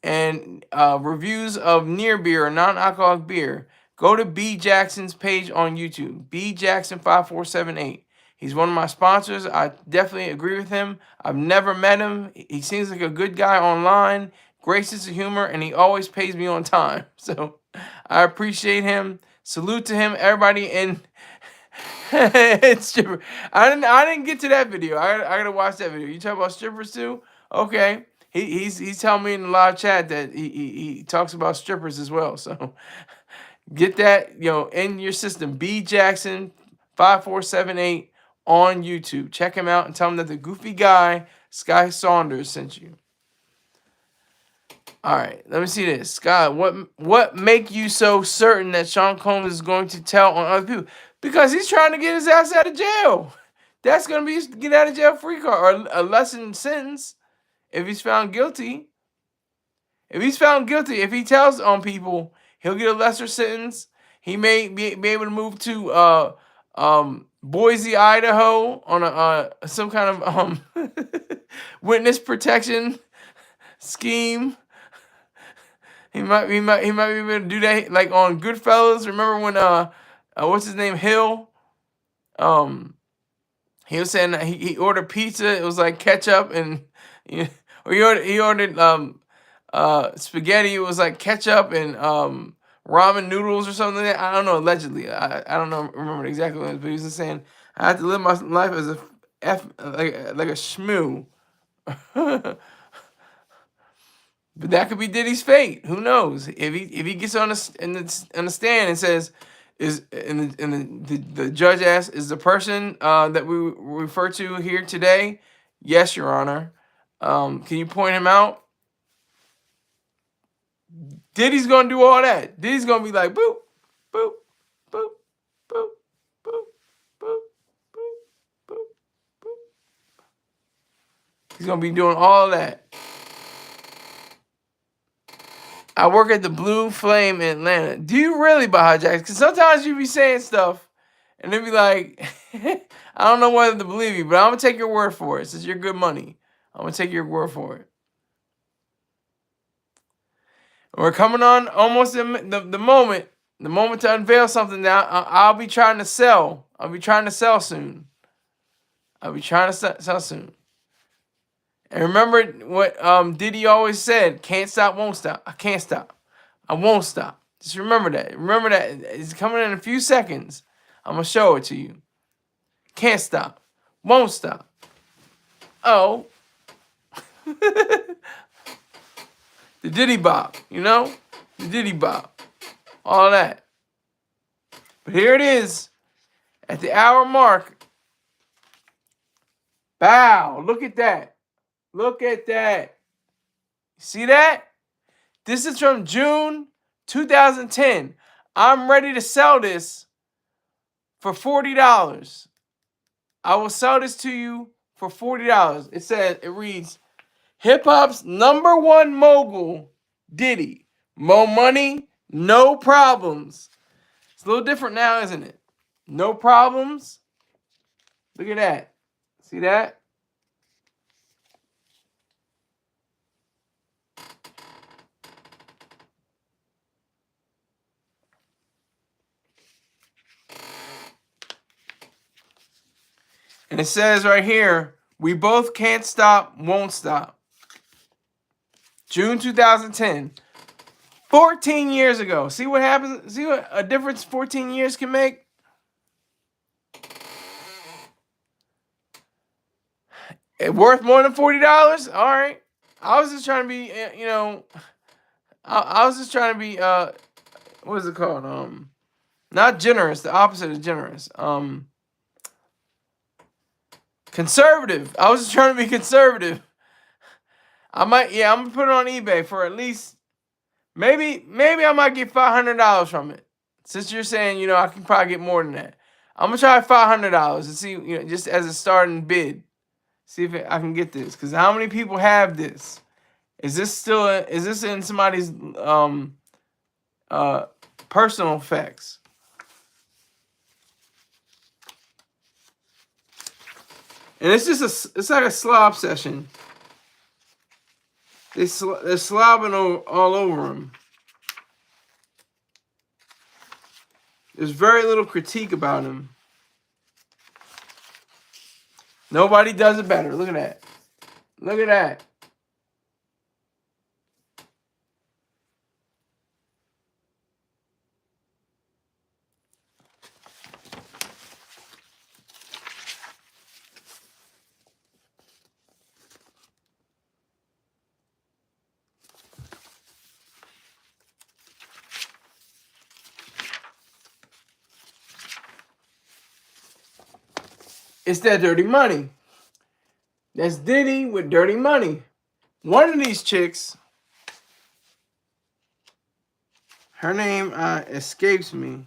[SPEAKER 1] and reviews of near beer or non-alcoholic beer, go to B Jackson's page on YouTube. B Jackson 5478. He's one of my sponsors. I definitely agree with him. I've never met him. He seems like a good guy online, great sense of humor, and he always pays me on time. So I appreciate him. Salute to him, everybody. And it's stripper. I didn't get to that video. I gotta watch that video. You talk about strippers too? Okay. He's telling me in the live chat that he talks about strippers as well. So get that in your system. B Jackson 5478 on YouTube. Check him out and tell him that the goofy guy, Sky Saunders, sent you. All right, let me see this. Sky, what make you so certain that Sean Combs is going to tell on other people? Because he's trying to get his ass out of jail. That's going to be his get out of jail free card or a lessened sentence if he's found guilty. If he's found guilty, if he tells on people, he'll get a lesser sentence. He may be able to move to Boise, Idaho on some kind of witness protection scheme. He might be able to do that like on Goodfellas. Remember when what's his name, Hill? He was saying that he ordered pizza. It was like ketchup and or he ordered spaghetti. It was like ketchup and ramen noodles or something like that. I don't know, allegedly. I don't know, remember exactly what it was, but he was just saying, I have to live my life as a like a shmoo. But that could be Diddy's fate. Who knows? If he gets on the stand and says, the judge asks, is the person that we refer to here today? Yes, Your Honor. Can you point him out? Diddy's gonna do all that. Diddy's gonna be like, boop, boop, boop, boop, boop, boop, boop, boop, boop. He's gonna be doing all that. I work at the Blue Flame in Atlanta. Do you really buy hijackers? Because sometimes you be saying stuff, and they be like, I don't know whether to believe you, but I'm gonna take your word for it. Since you're good money, I'm gonna take your word for it. We're coming on almost the moment to unveil something now. I'll be trying to sell. I'll be trying to sell soon. Sell soon. And remember what Diddy always said, can't stop, won't stop. I can't stop. I won't stop. Just remember that. Remember that. It's coming in a few seconds. I'm going to show it to you. Can't stop. Won't stop. Oh. The Diddy bop, The Diddy bop. All that. But here it is. At the hour mark, bow, look at that. Look at that. See that? This is from June 2010. I'm ready to sell this for $40. I will sell this to you for $40. It reads, hip hop's #1 mogul, Diddy. More money, no problems. It's a little different now, isn't it? No problems. Look at that. See that? And it says right here, we both can't stop, won't stop. June 2010. 14 years ago. See what happens? See what a difference 14 years can make? It worth more than $40? All right. I was just trying to be, you know, I was just trying to be, what is it called? Not generous, the opposite of generous. Conservative. I was just trying to be conservative. I'm gonna put it on eBay for at least, maybe I might get $500 from it. Since you're saying, you know, I can probably get more than that. I'm gonna try $500 and see, you know, just as a starting bid. See if I can get this. Because how many people have this? Is this in somebody's personal effects? And it's just it's like a slob session. They're slobbing all over him. There's very little critique about him. Nobody does it better. Look at that. Look at that. It's that dirty money. That's Diddy with dirty money. One of these chicks, her name escapes me.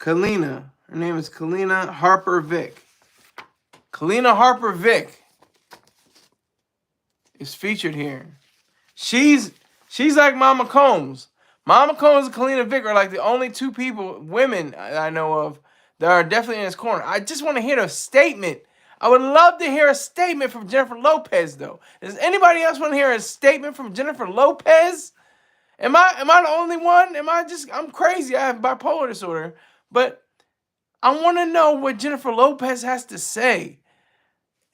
[SPEAKER 1] Kalina. Her name is Kalina Harper Vick. Kalina Harper Vick is featured here. She's like Mama Combs. Mama Combs and Kalina Vick are like the only two women I know of that are definitely in his corner. I just want to hear a statement. I would love to hear a statement from Jennifer Lopez, though. Does anybody else want to hear a statement from Jennifer Lopez? Am I the only one? I'm crazy. I have bipolar disorder. But I want to know what Jennifer Lopez has to say.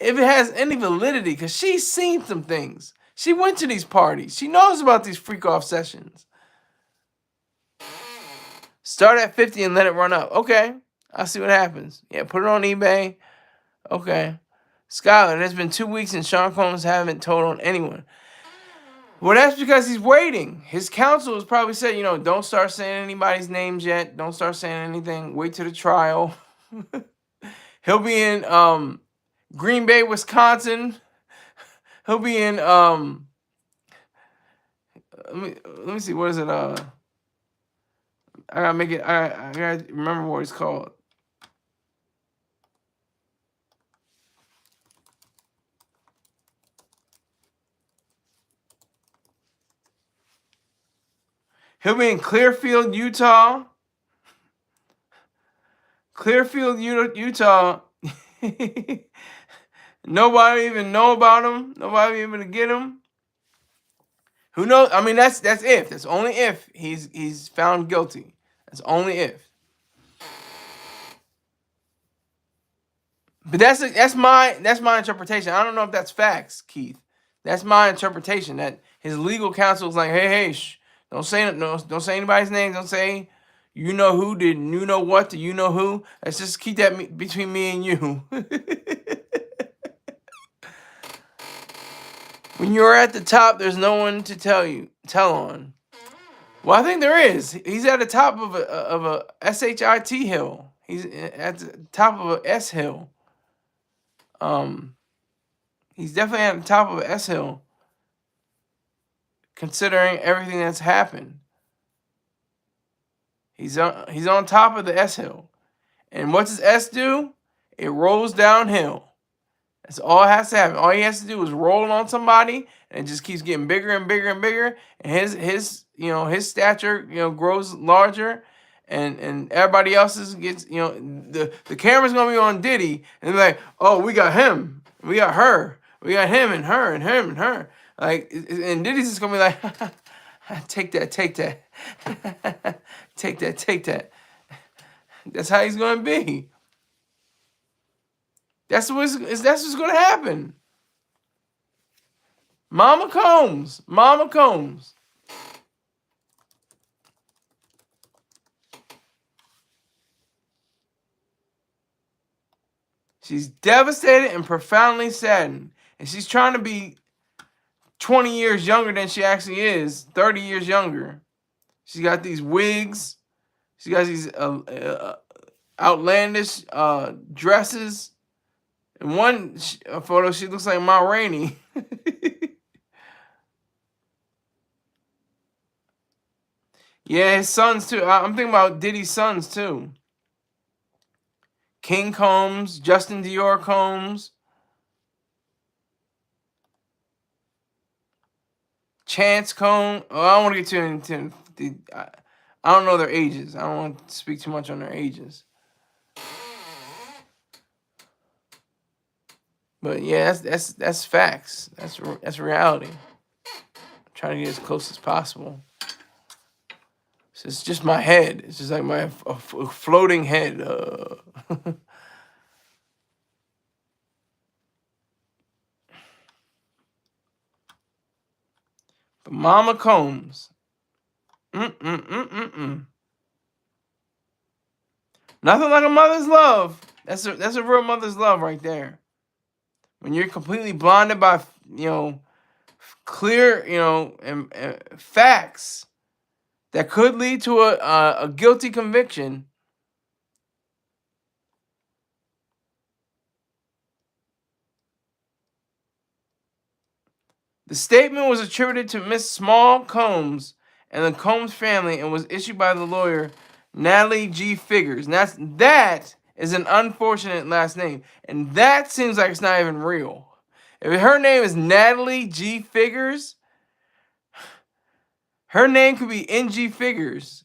[SPEAKER 1] If it has any validity, because she's seen some things. She went to these parties. She knows about these freak-off sessions. Start at 50 and let it run up. Okay. I'll see what happens. Yeah, put it on eBay. Okay. Skyler, it has been 2 weeks and Sean Combs haven't told on anyone. Well, that's because he's waiting. His counsel has probably said, you know, don't start saying anybody's names yet. Don't start saying anything. Wait till the trial. He'll be in Green Bay, Wisconsin. He'll be in let me see, what is it? I gotta make it. I gotta remember what it's called. He'll be in Clearfield, Utah. Clearfield, Utah. Nobody even know about him. Nobody even to get him. Who knows? I mean, that's if. That's only if he's found guilty. That's only if. But that's my interpretation. I don't know if that's facts, Keith. That's my interpretation. That his legal counsel is like, hey, don't say anybody's name. Don't say you know who did, you know what, you know who. Let's just keep that between me and you. When you're at the top, there's no one to tell on. Well, I think there is. He's at the top of a shit hill. He's at the top of a S hill. He's definitely at the top of a S hill, considering everything that's happened. He's on top of the S hill. And what does S do? It rolls downhill. That's all it has to happen. All he has to do is roll on somebody, and it just keeps getting bigger and bigger and bigger. And his stature grows larger, and everybody else's gets the camera's gonna be on Diddy, and they're like, oh, we got him, we got her, we got him and her and him and her. Like, and Diddy's just gonna be like, take that, take that, take that, take that. That's how he's gonna be. That's what's gonna happen. Mama Combs. Mama Combs. She's devastated and profoundly saddened. And she's trying to be 20 years younger than she actually is, 30 years younger. She's got these wigs. She got these outlandish dresses. In one photo, she looks like Ma Rainey. Yeah, his sons too. I'm thinking about Diddy's sons too. King Combs, Justin Dior Combs, Chance Combs. Oh, I don't want to get too into. I don't know their ages. I don't want to speak too much on their ages. But yeah, that's facts. That's reality. I'm trying to get as close as possible. So it's just my head. It's just like my floating head. But Mama Combs. Nothing like a mother's love. That's a real mother's love right there. When you're completely blinded by clear and facts that could lead to a guilty conviction. The statement was attributed to Miss Small Combs and the Combs family and was issued by the lawyer Natalie G. Figures. And that is an unfortunate last name. And that seems like it's not even real. If her name is Natalie G. Figures, her name could be NG Figures.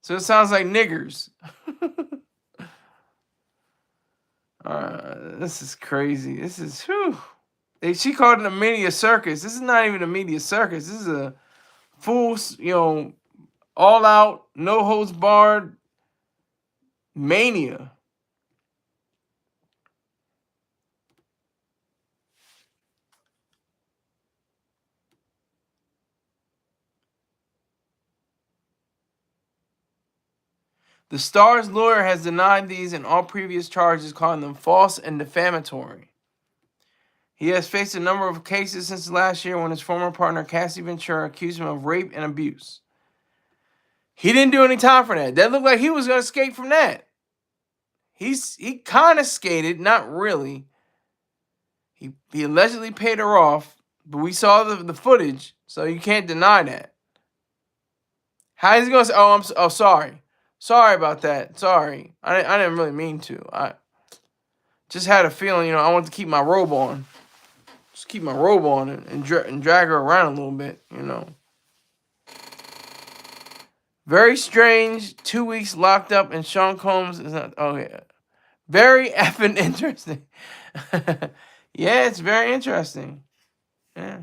[SPEAKER 1] So it sounds like niggers. This is crazy. This is, whew. She called it a media circus. This is not even a media circus. This is a full, all out, no holds barred mania. The star's lawyer has denied these and all previous charges, calling them false and defamatory. He has faced a number of cases since last year when his former partner, Cassie Ventura, accused him of rape and abuse. He didn't do any time for that. That looked like he was going to escape from that. He kind of skated, not really. He allegedly paid her off, but we saw the footage, so you can't deny that. How is he going to say, oh, sorry. Sorry about that. Sorry. I didn't really mean to. I just had a feeling, I wanted to keep my robe on. Just keep my robe on and drag her around a little bit, Very strange. 2 weeks locked up, and Sean Combs is not. Oh yeah, very effing interesting. Yeah, it's very interesting. Yeah.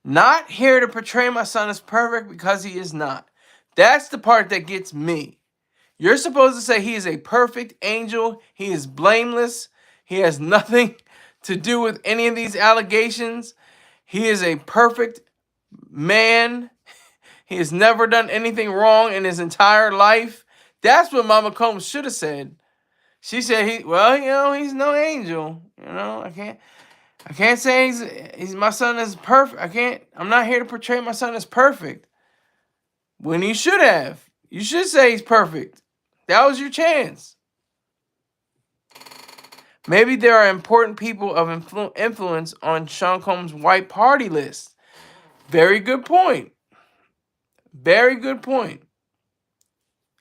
[SPEAKER 1] Not here to portray my son as perfect because he is not. That's the part that gets me. You're supposed to say he is a perfect angel. He is blameless. He has nothing to do with any of these allegations. He is a perfect man. He has never done anything wrong in his entire life. That's what Mama Combs should have said. She said he's no angel. I can't say he's my son is perfect. I'm not here to portray my son as perfect. When you should have. You should say he's perfect. That was your chance. Maybe there are important people of influence on Sean Combs' white party list. Very good point. Very good point.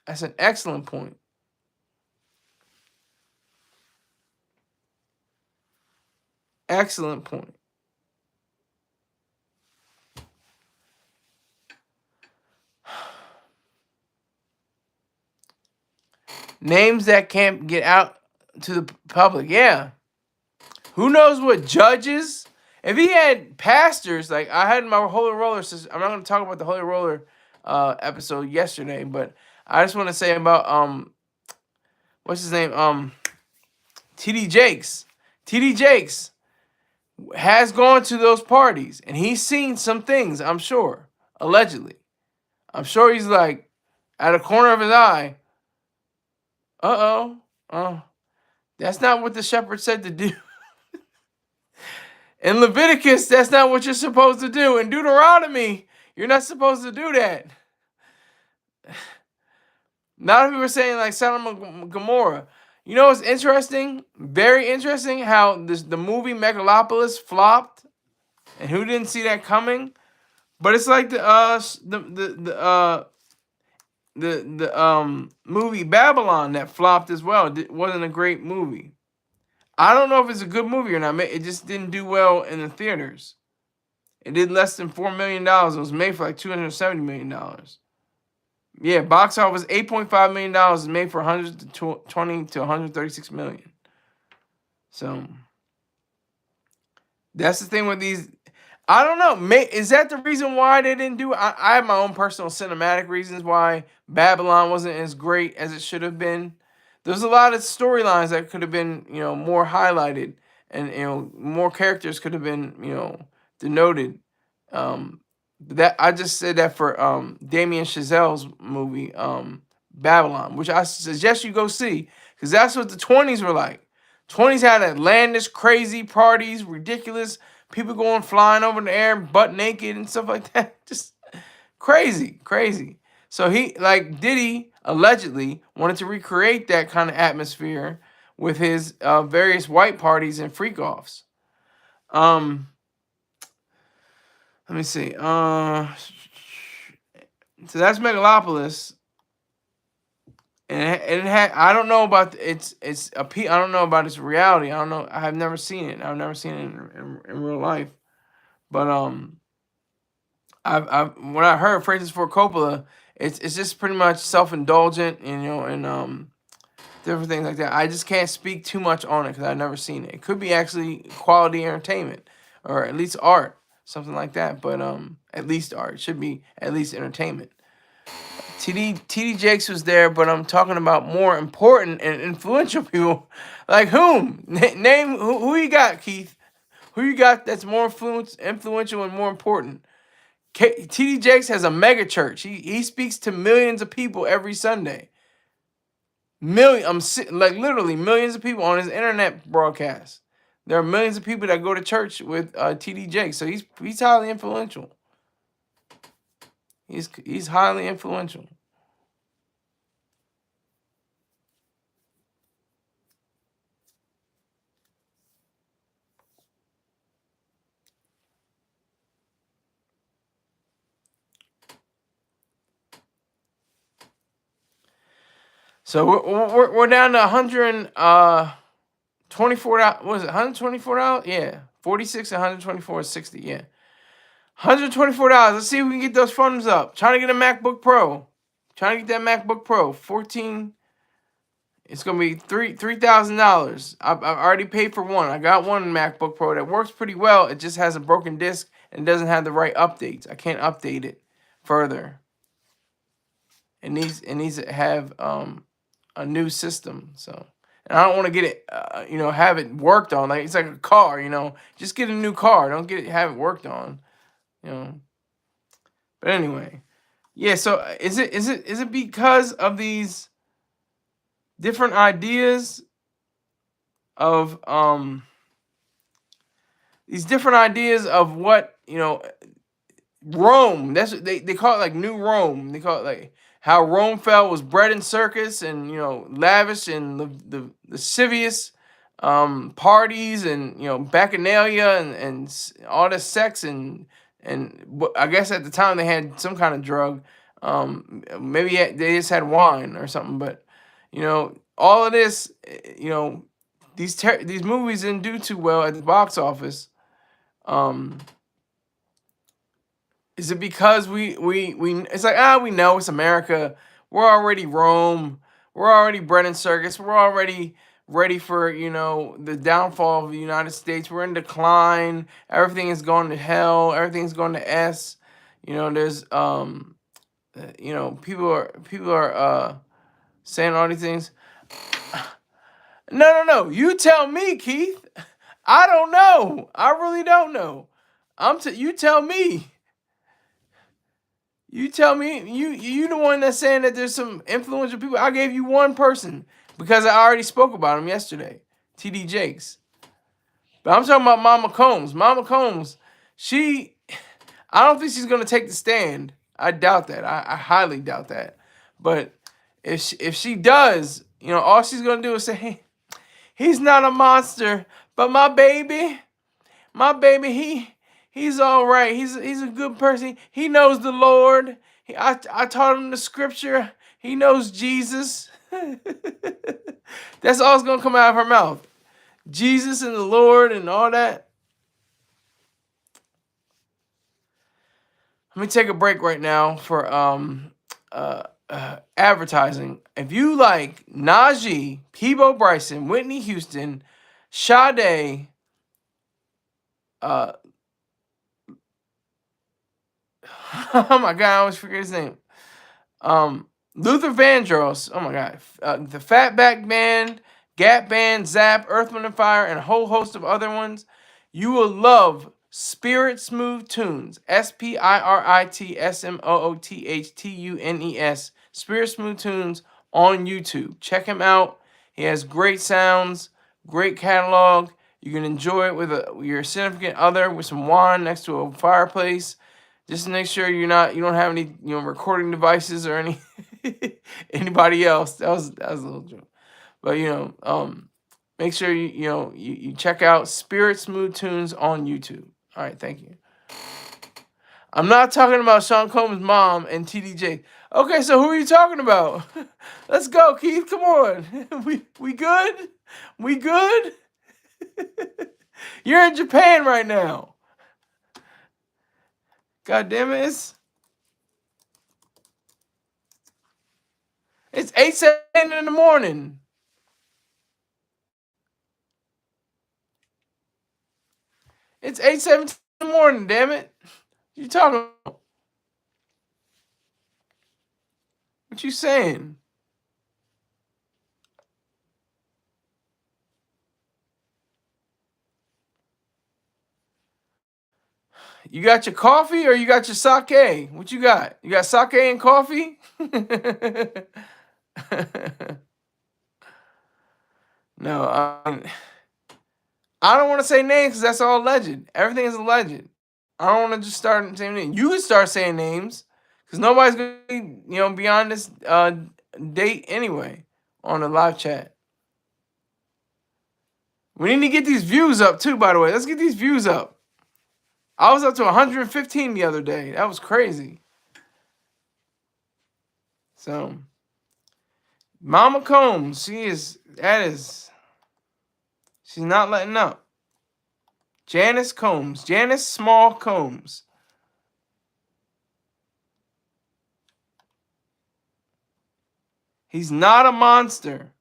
[SPEAKER 1] That's an excellent point. Excellent point. Names that can't get out to the public. Yeah. Who knows what judges? If he had pastors, like I had my Holy Roller system. I'm not going to talk about the Holy Roller episode yesterday, but I just want to say about what's his name? TD Jakes. TD Jakes has gone to those parties and he's seen some things, I'm sure. Allegedly. I'm sure he's like out of the corner of his eye. That's not what the shepherd said to do. In Leviticus, that's not what you're supposed to do. In Deuteronomy, you're not supposed to do that. A lot of people are saying like Sodom and Gomorrah. You know what's interesting? Very interesting how the movie Megalopolis flopped, and who didn't see that coming? But it's like the movie Babylon that flopped as well. It wasn't a great movie. I don't know if it's a good movie or not. It just didn't do well in the theaters. It did less than $4 million. It was made for like $270 million. Yeah, box office $8.5 million is made for 120 to 136 million. So that's the thing with these. I don't know. Is that the reason why they didn't do it? I have my own personal cinematic reasons why Babylon wasn't as great as it should have been. There's a lot of storylines that could have been, more highlighted, and more characters could have been, denoted. That I just said that for Damien Chazelle's movie Babylon, which I suggest you go see, because that's what the 20s were like. 20s had outlandish, crazy parties, ridiculous people going flying over the air butt naked and stuff like that. Just crazy. So he, like Diddy, allegedly wanted to recreate that kind of atmosphere with his various white parties and freak-offs. Let me see. So that's Megalopolis. And it had, I don't know about I don't know about its reality. I don't know. I have never seen it. I've never seen it in real life. But when I heard Francis Ford Coppola, it's just pretty much self-indulgent, and different things like that. I just can't speak too much on it because I've never seen it. It could be actually quality entertainment, or at least art, something like that. But at least art. It should be at least entertainment. TD Jakes was there, but I'm talking about more important and influential people. Like whom? Name who you got, Keith? Who you got that's more influential and more important? TD Jakes has a mega church. He speaks to millions of people every Sunday. Literally millions of people on his internet broadcast. There are millions of people that go to church with TD Jakes, so he's highly influential. He's highly influential. So we're down to $124. Was it $124? Yeah, 46 and 124 is 60. Yeah, $124. Let's see if we can get those funds up. Trying to get a MacBook Pro. Trying to get that MacBook Pro. 14. It's gonna be $3,000. I've already paid for one. I got one MacBook Pro that works pretty well. It just has a broken disk and doesn't have the right updates. I can't update it further. It needs to have a new system. So, and I don't want to get it, have it worked on. Like it's like a car, Just get a new car. Don't have it worked on, But anyway, yeah. So is it because of these different ideas of these different ideas of what, Rome. That's what they call it, like New Rome. They call it like how Rome fell was bred in circus and lavish and the lascivious parties and bacchanalia and all this sex and I guess at the time they had some kind of drug. Maybe they just had wine or something, but all of this, these movies didn't do too well at the box office. Is it because we it's like, we know it's America. We're already Rome. We're already bred in circus. We're already ready for, the downfall of the United States. We're in decline. Everything is going to hell. Everything's going to S. There's people are saying all these things. No. You tell me, Keith. I don't know. I really don't know. You tell me. You tell me, you the one that's saying that there's some influential people. I gave you one person because I already spoke about him yesterday, TD Jakes. But I'm talking about Mama Combs. Mama Combs, I don't think she's gonna take the stand. I doubt that. I highly doubt that. But if she does, all she's gonna do is say, hey, he's not a monster, but my baby, he's all right. He's a good person. He knows the Lord. I taught him the scripture. He knows Jesus. That's all that's gonna come out of her mouth. Jesus and the Lord and all that. Let me take a break right now for advertising. If you like Najee, Peebo Bryson, Whitney Houston, Sade, oh my God, I always forget his name. Luther Vandross. Oh my God. The Fatback Band, Gap Band, Zap, Earth, Wind & Fire, and a whole host of other ones. You will love Spirit Smooth Tunes. SPIRITSMOOTHTUNES. Spirit Smooth Tunes on YouTube. Check him out. He has great sounds, great catalog. You can enjoy it with your significant other with some wine next to a fireplace. Just to make sure you don't have any recording devices or any anybody else. That was a little joke. But make sure you check out Spirit Smooth Tunes on YouTube. All right, thank you. I'm not talking about Sean Combs' mom and TDJ. Okay, so who are you talking about? Let's go, Keith. Come on. We good? We good? You're in Japan right now. God damn it. It's 8:17 in the morning. It's 8:17 in the morning, damn it. What you talking about? What you saying? You got your coffee or you got your sake? What you got? You got sake and coffee? No, I don't want to say names because that's all alleged. Everything is alleged. I don't want to just start saying names. You can start saying names because nobody's going to be on this date anyway on the live chat. We need to get these views up too, by the way. Let's get these views up. I was up to 115 the other day. That was crazy. So, Mama Combs, she's not letting up. Janice Combs, Janice Small Combs. He's not a monster.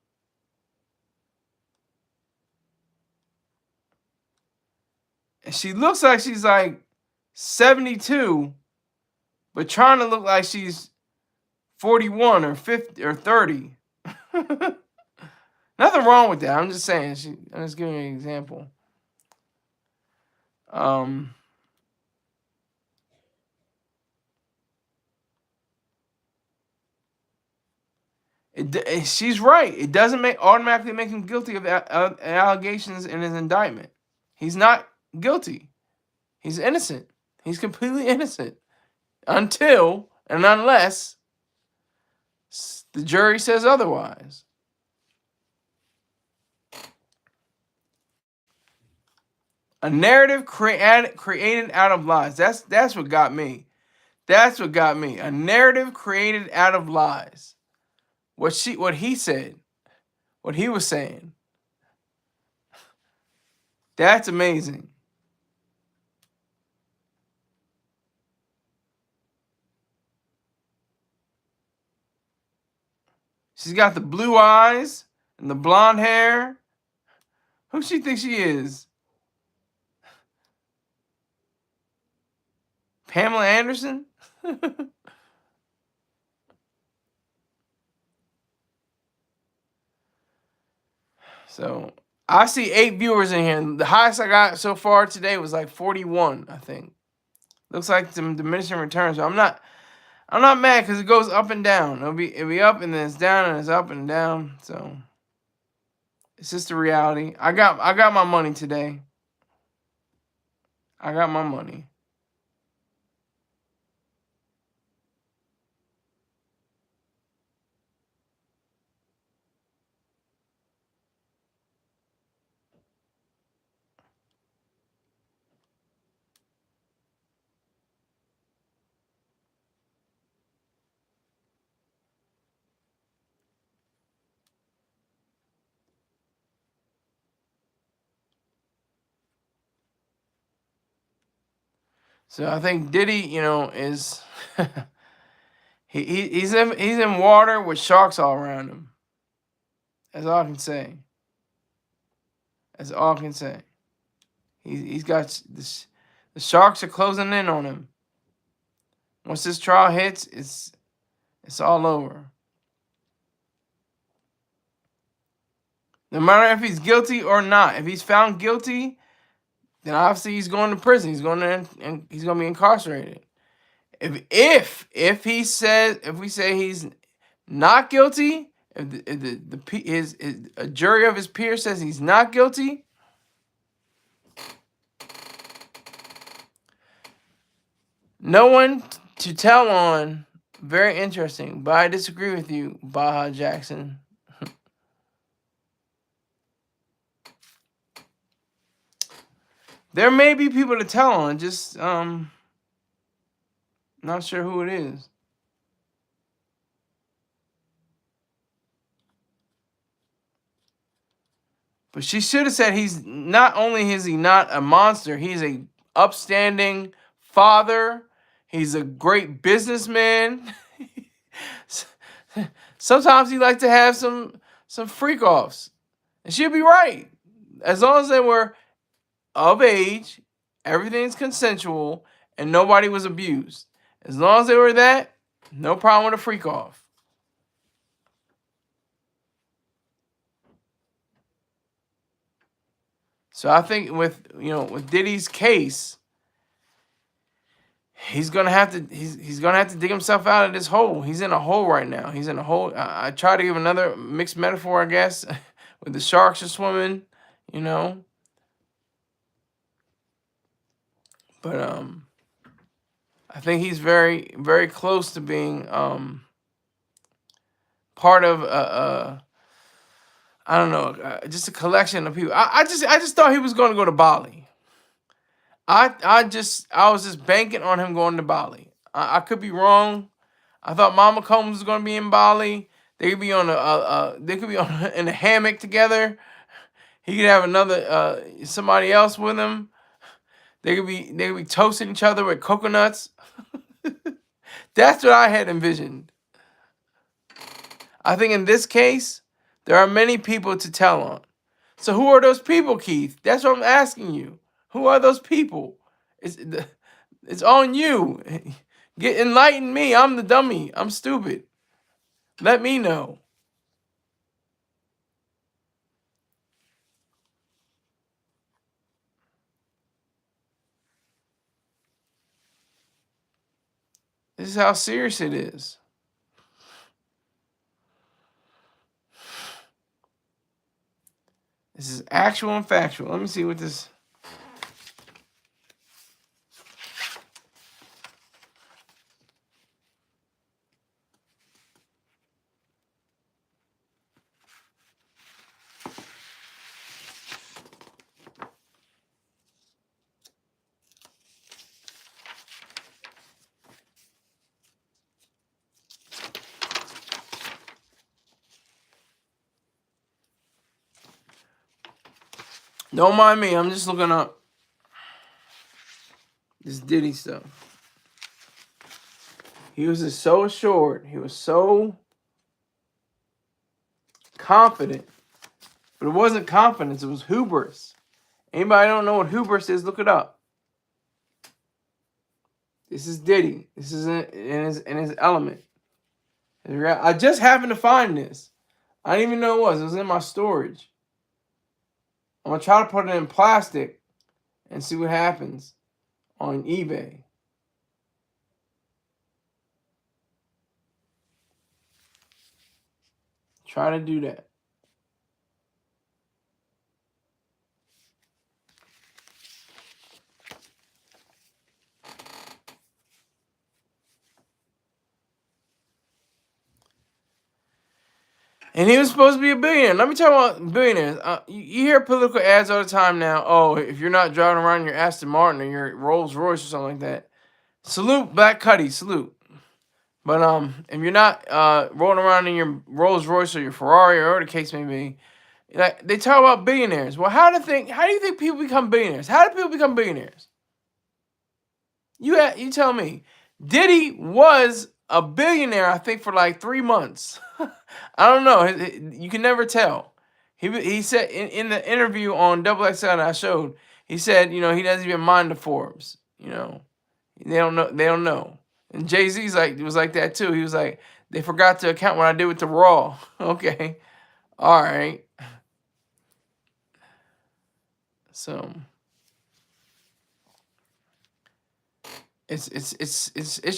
[SPEAKER 1] And she looks like she's like 72, but trying to look like she's 41 or 50 or 30. Nothing wrong with that. I'm just saying. I'm just giving you an example. She's right. It doesn't automatically make him guilty of allegations in his indictment. He's not guilty. He's innocent. He's completely innocent until and unless the jury says otherwise. A narrative created out of lies. That's what got me. That's what got me. A narrative created out of lies. What he said, what he was saying. That's amazing. She's got the blue eyes and the blonde hair. Who she thinks she is? Pamela Anderson? So I see 8 viewers in here. The highest I got so far today was like 41, I think. Looks like some diminishing returns. So I'm not mad because it goes up and down. It'll be up and then it's down and it's up and down. So it's just the reality. I got my money today. I got my money. So I think Diddy, is he's in water with sharks all around him. That's all I can say. That's all I can say. He's got this. The sharks are closing in on him. Once this trial hits, it's all over. No matter if he's guilty or not. If he's found guilty, then obviously he's going to prison. He's going to be incarcerated. If we say he's not guilty, if a jury of his peers says he's not guilty, no one to tell on. Very interesting, but I disagree with you, Baja Jackson. There may be people to tell on, just not sure who it is. But she should have said he's not only is he not a monster, he's a upstanding father. He's a great businessman. Sometimes he likes to have some freak offs. And she'll be right. As long as they were of age, everything's consensual, and nobody was abused. As long as they were that, no problem with a freak off. So I think with Diddy's case, he's gonna have to dig himself out of this hole. He's in a hole right now. He's in a hole. I try to give another mixed metaphor, I guess, with the sharks are swimming, But I think he's very, very close to being part of I don't know, just a collection of people. I just thought he was going to go to Bali. I was just banking on him going to Bali. I could be wrong. I thought Mama Combs was going to be in Bali. They could be on in a hammock together. He could have another somebody else with him. They could be toasting each other with coconuts. That's what I had envisioned. I think in this case, there are many people to tell on. So who are those people, Keith? That's what I'm asking you. Who are those people? It's on you. Enlighten me. I'm the dummy. I'm stupid. Let me know. This is how serious it is. This is actual and factual. Let me see what this. Don't mind me. I'm just looking up this Diddy stuff. He was just so assured. He was so confident. But it wasn't confidence. It was hubris. Anybody don't know what hubris is, look it up. This is Diddy. This is in his element. I just happened to find this. I didn't even know it was. It was in my storage. I'm going to try to put it in plastic and see what happens on eBay. Try to do that. And he was supposed to be a billionaire. Let me talk about billionaires. You hear political ads all the time now. Oh, if you're not driving around your Aston Martin or your Rolls Royce or something like that, salute Black Cuddy, salute. But if you're not rolling around in your Rolls Royce or your Ferrari or whatever the case may be, like they talk about billionaires. Well, how do you think people become billionaires? How do people become billionaires? You tell me. Diddy was a billionaire, I think, for like 3 months. I don't know. You can never tell. He said in the interview on XXL that I showed, he said, he doesn't even mind the Forbes. They don't know. They don't know. And Jay-Z's was like that too. He was like, they forgot to account what I did with the Raw. Okay, all right. So it's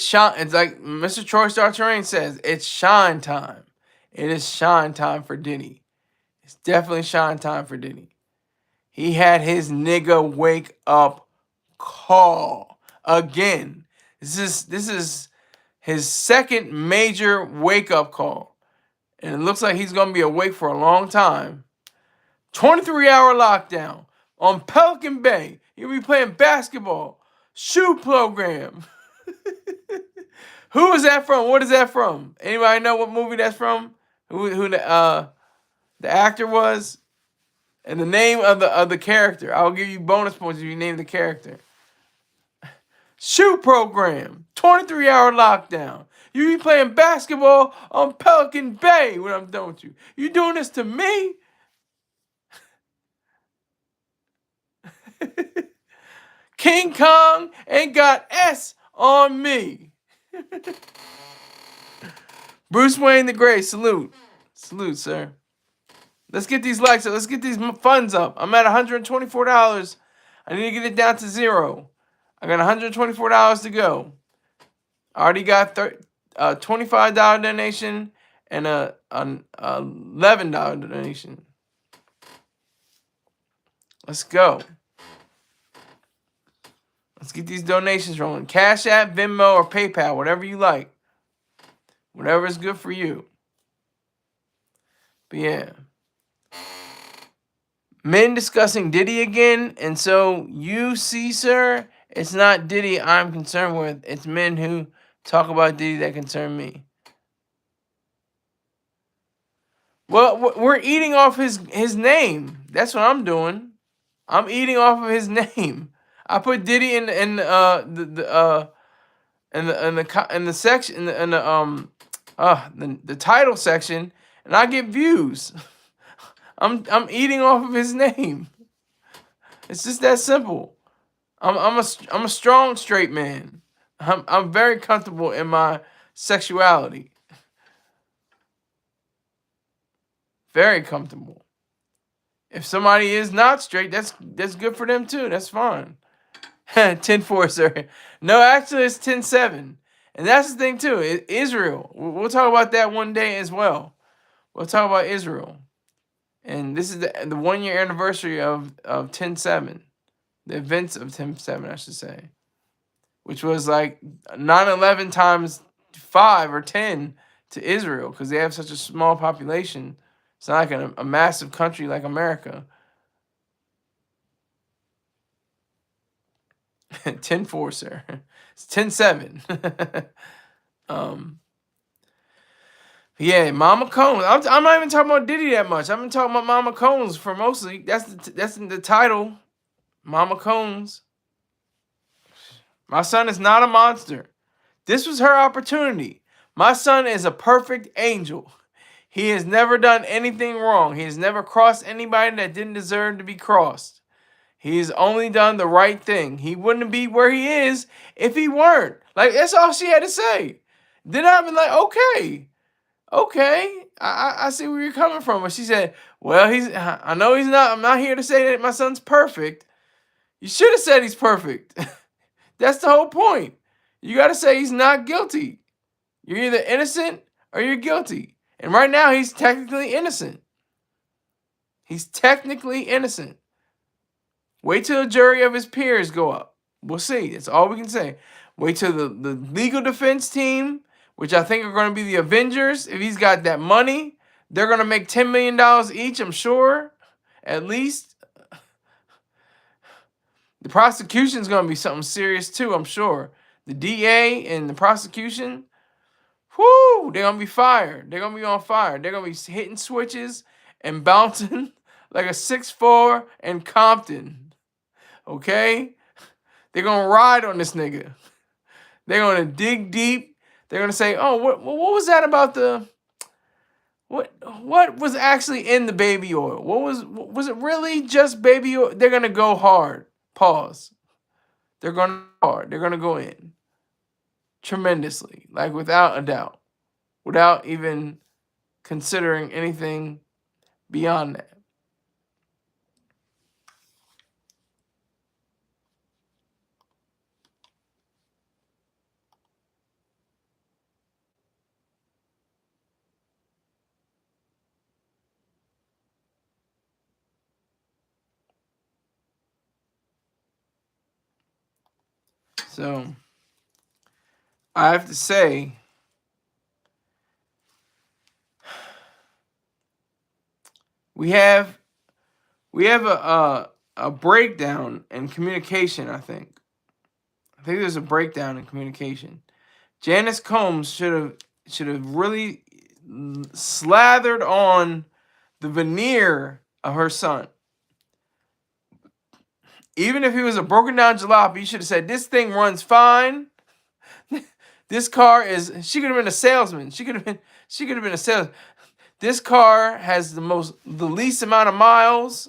[SPEAKER 1] shine. It's like Mr. Troy Star Terrain says, it's shine time. It is shine time for Diddy. It's definitely shine time for Diddy. He had his nigga wake up call again. This is his second major wake up call, and it looks like he's gonna be awake for a long time. 23-hour lockdown on Pelican Bay. You'll be playing basketball. Shoe program. Who is that from? What is that from? Anybody know what movie that's from? Who the actor was? And the name of the character. I'll give you bonus points if you name the character. Shoe program. 23-hour lockdown. You be playing basketball on Pelican Bay when I'm done with you. You doing this to me? King Kong ain't got S on me. Bruce Wayne the Great, salute. Salute, sir. Let's get these likes up. Let's get these funds up. I'm at $124. I need to get it down to 0. I got $124 to go. I already got a $25 donation and a $11 donation. Let's go. Let's get these donations rolling. Cash App, Venmo, or PayPal, whatever you like. Whatever is good for you. But yeah. Men discussing Diddy again. And so you see, sir, it's not Diddy I'm concerned with. It's men who talk about Diddy that concern me. Well, we're eating off his name. That's what I'm doing. I'm eating off of his name. I put Diddy in the section in the title section, and I get views. I'm eating off of his name. It's just that simple. I'm a strong straight man. I'm very comfortable in my sexuality. Very comfortable. If somebody is not straight, that's good for them too. That's fine. 10-4, sir. No, actually, it's 10-7. And that's the thing, too. Israel. We'll talk about that one day as well. We'll talk about Israel. And this is the 1 year anniversary of 10/7, the events of 10/7, I should say, which was like 9/11 times 5 or 10 to Israel because they have such a small population. It's not like a massive country like America. 10/4, sir. It's 10/7. Yeah, Mama Combs. I'm not even talking about Diddy that much. I've been talking about Mama Combs for mostly. That's the title, Mama Combs. My son is not a monster. This was her opportunity. My son is a perfect angel. He has never done anything wrong. He has never crossed anybody that didn't deserve to be crossed. He's only done the right thing. He wouldn't be where he is if he weren't. Like, that's all she had to say. Then I've been like, okay, I see where you're coming from. But she said, well, I know he's not, I'm not here to say that my son's perfect. You should have said he's perfect. That's the whole point. You got to say he's not guilty. You're either innocent or you're guilty. And right now, he's technically innocent. He's technically innocent. Wait till the jury of his peers go up. We'll see. That's all we can say. Wait till the legal defense team, which I think are going to be the Avengers. If he's got that money, they're going to make $10 million each, I'm sure. At least. The prosecution is going to be something serious too, I'm sure. The DA and the prosecution, whoo, they're going to be fired. They're going to be on fire. They're going to be hitting switches and bouncing like a 6'4" in Compton. Okay? They're going to ride on this nigga. They're going to dig deep. They're going to say, oh, what was that about the... What was actually in the baby oil? Was it really just baby oil? They're going to go hard. Pause. They're going to go hard. They're going to go in. Tremendously. Like, without a doubt. Without even considering anything beyond that. So, I have to say, we have a breakdown in communication, I think. I think there's a breakdown in communication. Janice Combs should have really slathered on the veneer of her son. Even if he was a broken down jalopy, you should have said, this thing runs fine. This car is, she could have been a salesman. She could have been a salesman. This car has the least amount of miles.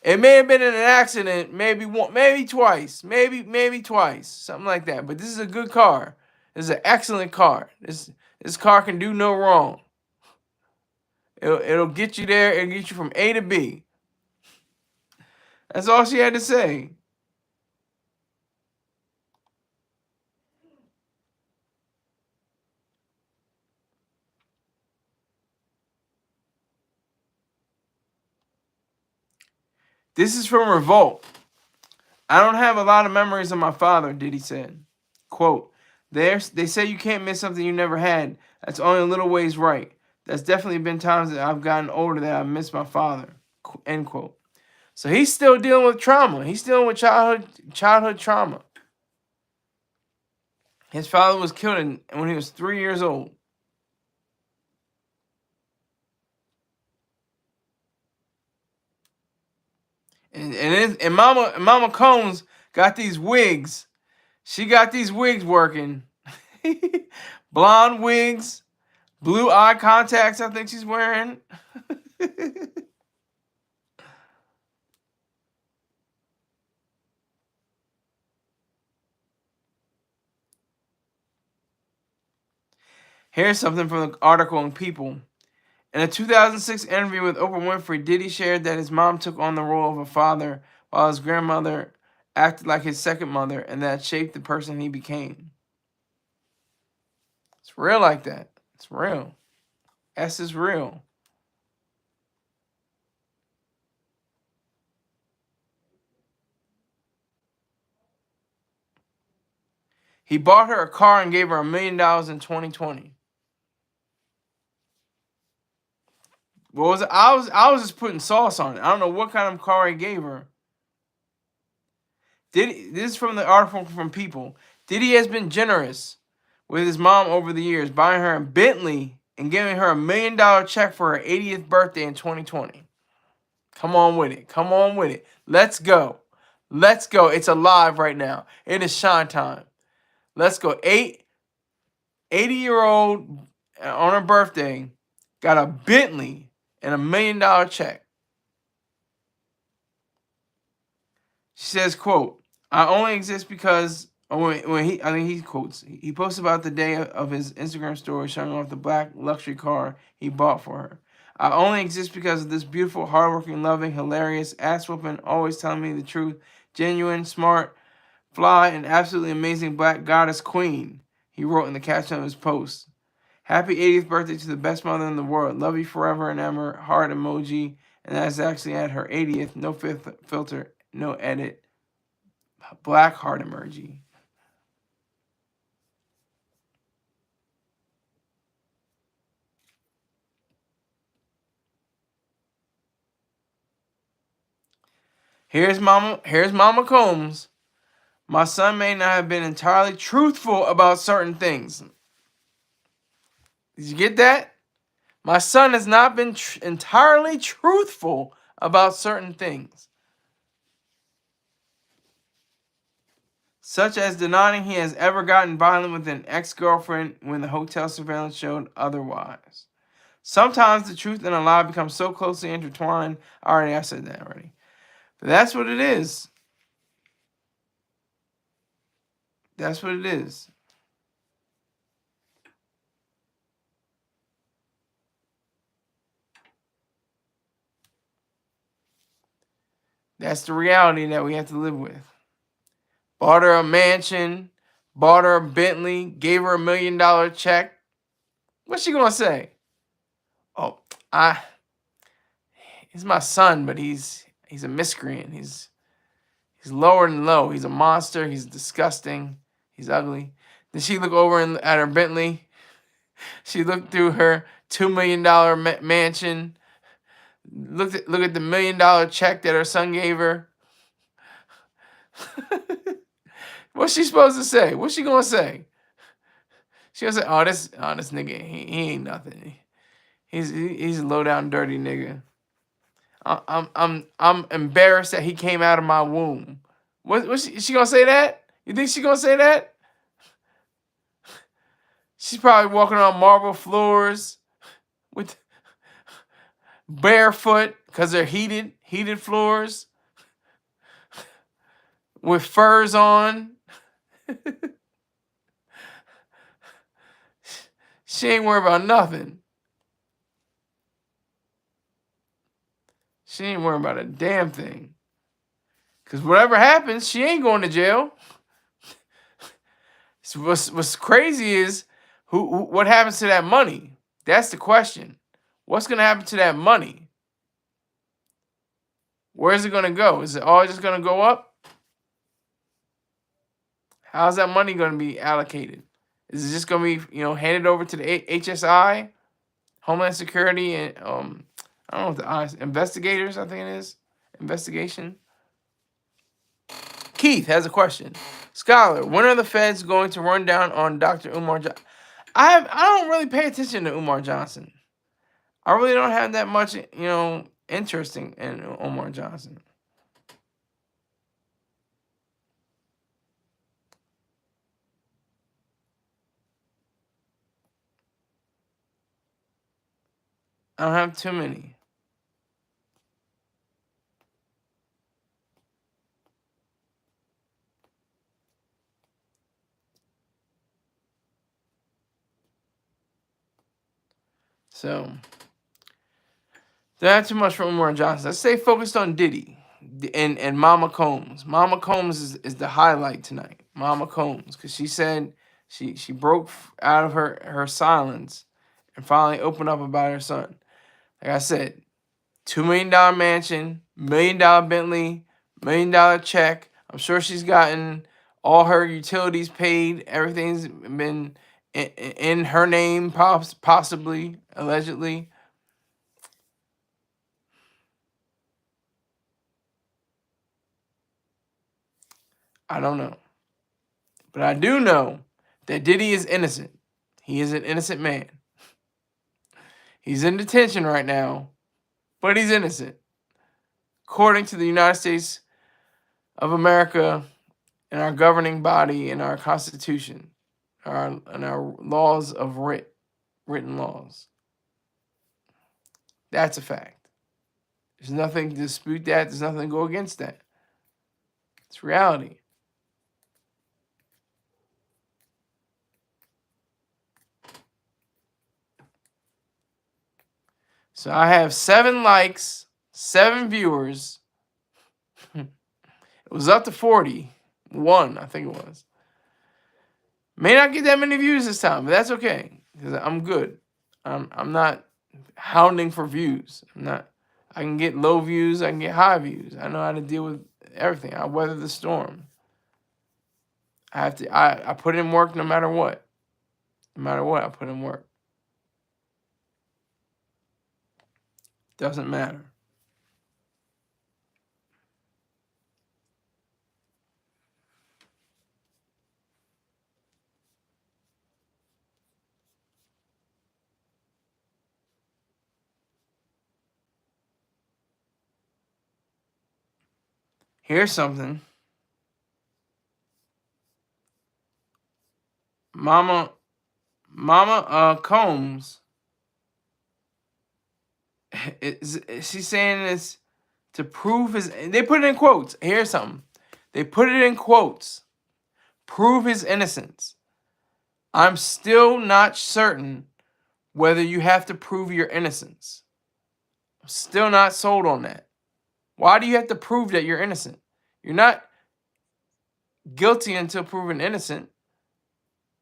[SPEAKER 1] It may have been in an accident, maybe twice, maybe twice, something like that. But this is a good car. This is an excellent car. This car can do no wrong. It'll get you there. It'll get you from A to B. That's all she had to say. This is from Revolt. I don't have a lot of memories of my father, Diddy said. Quote, they say you can't miss something you never had. That's only a little ways right. That's definitely been times that I've gotten older that I've missed my father. End quote. So he's still dealing with trauma. He's dealing with childhood trauma. His father was killed when he was 3 years old. And Mama Combs got these wigs. She got these wigs working. Blonde wigs, blue eye contacts I think she's wearing. Here's something from the article in People. In a 2006 interview with Oprah Winfrey, Diddy shared that his mom took on the role of a father while his grandmother acted like his second mother, and that shaped the person he became. It's real like that. It's real. S is real. He bought her a car and gave her $1 million in 2020. What was it? I was just putting sauce on it. I don't know what kind of car he gave her. This is from the article from People. Diddy has been generous with his mom over the years, buying her a Bentley and giving her $1 million check for her 80th birthday in 2020. Come on with it. Come on with it. Let's go. Let's go. It's alive right now. It is shine time. Let's go. 80-year-old on her birthday got a Bentley and $1 million check. She says, quote, I only exist because, he quotes, he posts about the day of his Instagram story showing off the black luxury car he bought for her. I only exist because of this beautiful, hardworking, loving, hilarious, ass-whooping, always telling me the truth, genuine, smart, fly, and absolutely amazing black goddess queen, he wrote in the caption of his post. Happy 80th birthday to the best mother in the world. Love you forever and ever. Heart emoji. And that's actually at her 80th. No filter. No edit. Black heart emoji. Here's Mama Combs. My son may not have been entirely truthful about certain things. Did you get that? My son has not been entirely truthful about certain things, such as denying he has ever gotten violent with an ex-girlfriend when the hotel surveillance showed otherwise. Sometimes the truth and a lie become so closely intertwined. I said that already. But that's what it is. That's what it is. That's the reality that we have to live with. Bought her a mansion, bought her a Bentley, gave her $1 million check. What's she gonna say? Oh, he's my son, but he's a miscreant. He's lower than low. He's a monster. He's disgusting. He's ugly. Then she look over at her Bentley. She looked through her $2 million mansion. Look at the $1 million check that her son gave her. What's she supposed to say? What's she gonna say? She gonna say, "Oh, this nigga, he ain't nothing. He's a low down dirty nigga. I'm embarrassed that he came out of my womb." What she gonna say that? You think she gonna say that? She's probably walking on marble floors with barefoot because they're heated floors with furs on. She ain't worried about nothing. She ain't worried about a damn thing. Because whatever happens, she ain't going to jail. So what's crazy is what happens to that money? That's the question. What's going to happen to that money? Where's it going to go? Is it all just going to go up? How's that money going to be allocated? Is it just going to be, handed over to the HSI, Homeland Security, and I don't know what the investigators, I think it is. Investigation. Keith has a question. Skyler, when are the feds going to run down on Dr. Umar Johnson? I don't really pay attention to Umar Johnson. I really don't have that much, interest in Umar Johnson. I don't have too many. So, don't have too much from Umar Johnson. Let's stay focused on Diddy and Mama Combs. Mama Combs is the highlight tonight. Mama Combs, because she said she broke out of her silence and finally opened up about her son. Like I said, $2 million mansion, $1 million Bentley, $1 million check. I'm sure she's gotten all her utilities paid, everything's been in her name, possibly, allegedly. I don't know. But I do know that Diddy is innocent. He is an innocent man. He's in detention right now, but he's innocent. According to the United States of America and our governing body and our Constitution, and our laws of written laws. That's a fact. There's nothing to dispute that. There's nothing to go against that. It's reality. So I have 7 likes, 7 viewers. It was up to 41, I think it was. May not get that many views this time, but that's okay because I'm good. I'm not hounding for views. I can get low views. I can get high views. I know how to deal with everything. I weather the storm. I put in work no matter what. No matter what, I put in work. Doesn't matter. Here's something. Mama Combs, she's saying this to prove his. They put it in quotes. Here's something. They put it in quotes. Prove his innocence. I'm still not certain whether you have to prove your innocence. I'm still not sold on that. Why do you have to prove that you're innocent? You're not guilty until proven innocent.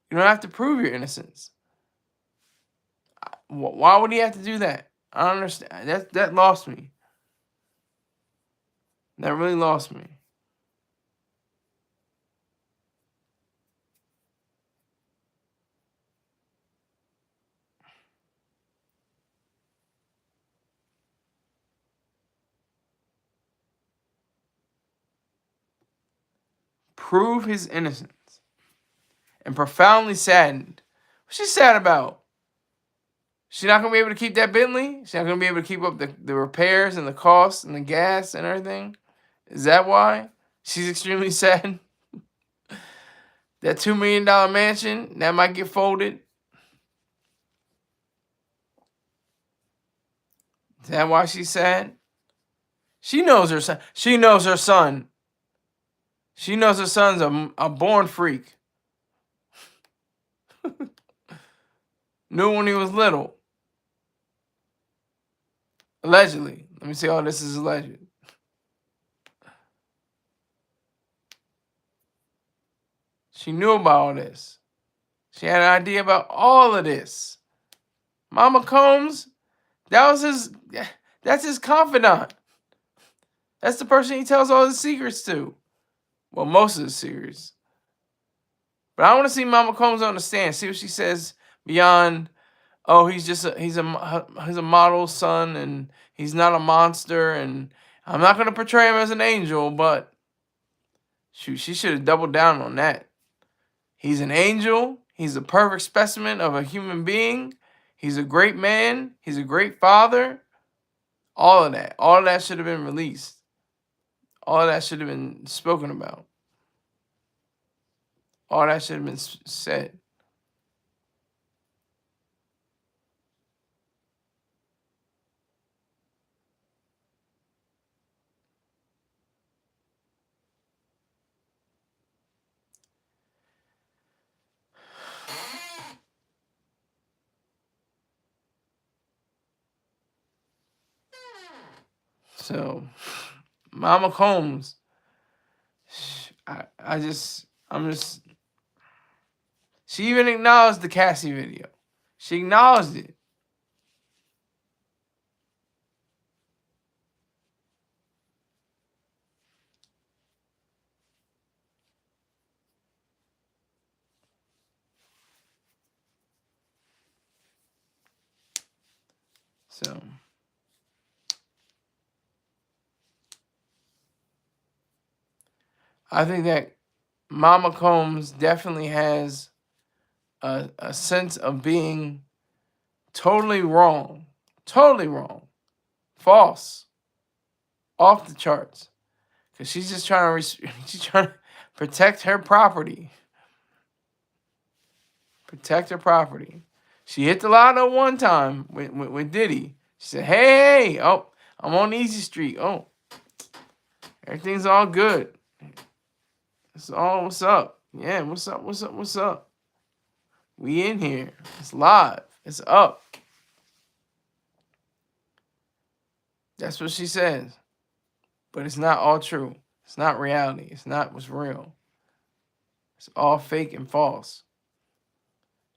[SPEAKER 1] You don't have to prove your innocence. Why would he have to do that? I don't understand. That lost me. That really lost me. Prove his innocence. And profoundly saddened. What's she sad about? She's not going to be able to keep that Bentley? She's not going to be able to keep up the repairs and the costs and the gas and everything? Is that why she's extremely sad? That $2 million mansion, that might get folded? Is that why she's sad? She knows her son. She knows her son. She knows her son's a born freak. Knew when he was little. Allegedly. Let me see, all this is alleged. She knew about all this. She had an idea about all of this. Mama Combs, that's his confidant. That's the person he tells all his secrets to. Well, most of his secrets. But I want to see Mama Combs on the stand. See what she says beyond, oh, he's a model son and he's not a monster and I'm not going to portray him as an angel, but shoot, she should have doubled down on that. He's an angel. He's a perfect specimen of a human being. He's a great man. He's a great father. All of that should have been released. All of that should have been spoken about. All that should have been said. So, Mama Combs, I'm just, she even acknowledged the Cassie video. She acknowledged it. So I think that Mama Combs definitely has a sense of being totally wrong, false, off the charts, because she's just trying to she's trying to protect her property, She hit the lotto one time with Diddy. She said, "Hey, oh, I'm on Easy Street. Oh, everything's all good. It's all what's up? Yeah, what's up? What's up? What's up? We in here. It's live. It's up." That's what she says. But it's not all true. It's not reality. It's not what's real. It's all fake and false.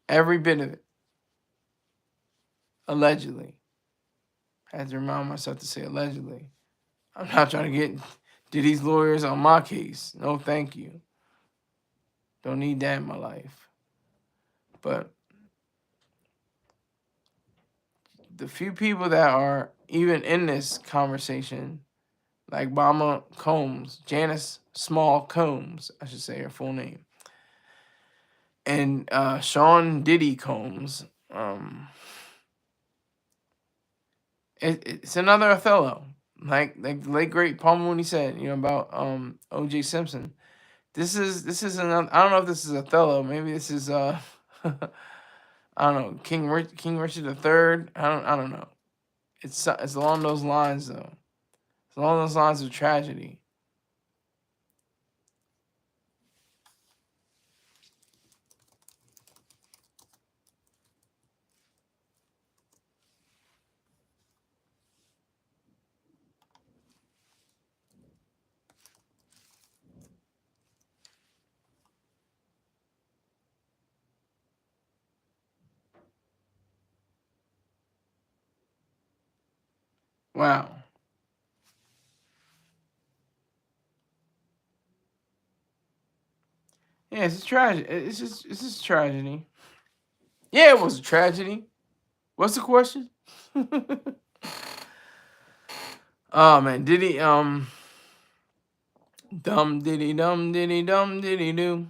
[SPEAKER 1] Every bit of it. Allegedly. I had to remind myself to say allegedly. I'm not trying to get Diddy's lawyers on my case. No, thank you. Don't need that in my life. But the few people that are even in this conversation, like Mama Combs, Janice Combs, I should say her full name, and Sean Diddy Combs, it's another Othello. Like the late great Paul Mooney said, about O.J. Simpson. This is another. I don't know if this is Othello. Maybe this is I don't know, King Richard III. I don't know. It's along those lines though. It's along those lines of tragedy. Wow. Yeah, it's a tragedy. It's just tragedy. Yeah, it was a tragedy. What's the question? Oh man, Diddy dum diddy dum diddy dum diddy do.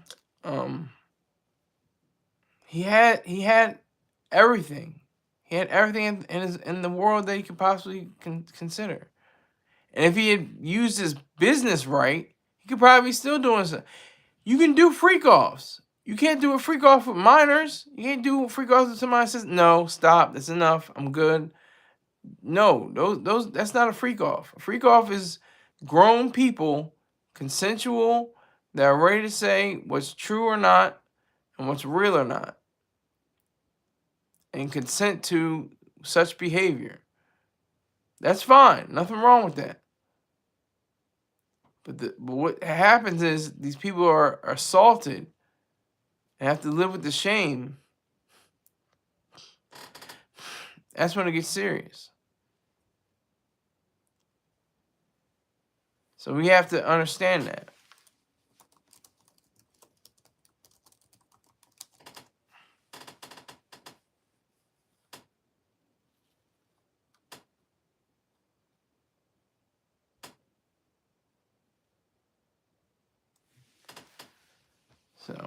[SPEAKER 1] He had everything. He had everything in the world that he could possibly consider. And if he had used his business right, he could probably be still doing something. You can do freak offs. You can't do a freak off with minors. You can't do a freak off with somebody that says, "No, stop. That's enough. I'm good." No, that's not a freak off. A freak off is grown people, consensual, that are ready to say what's true or not and what's real or not, and consent to such behavior. That's fine. Nothing wrong with that. But what happens is these people are assaulted and have to live with the shame. That's when it gets serious. So we have to understand that. So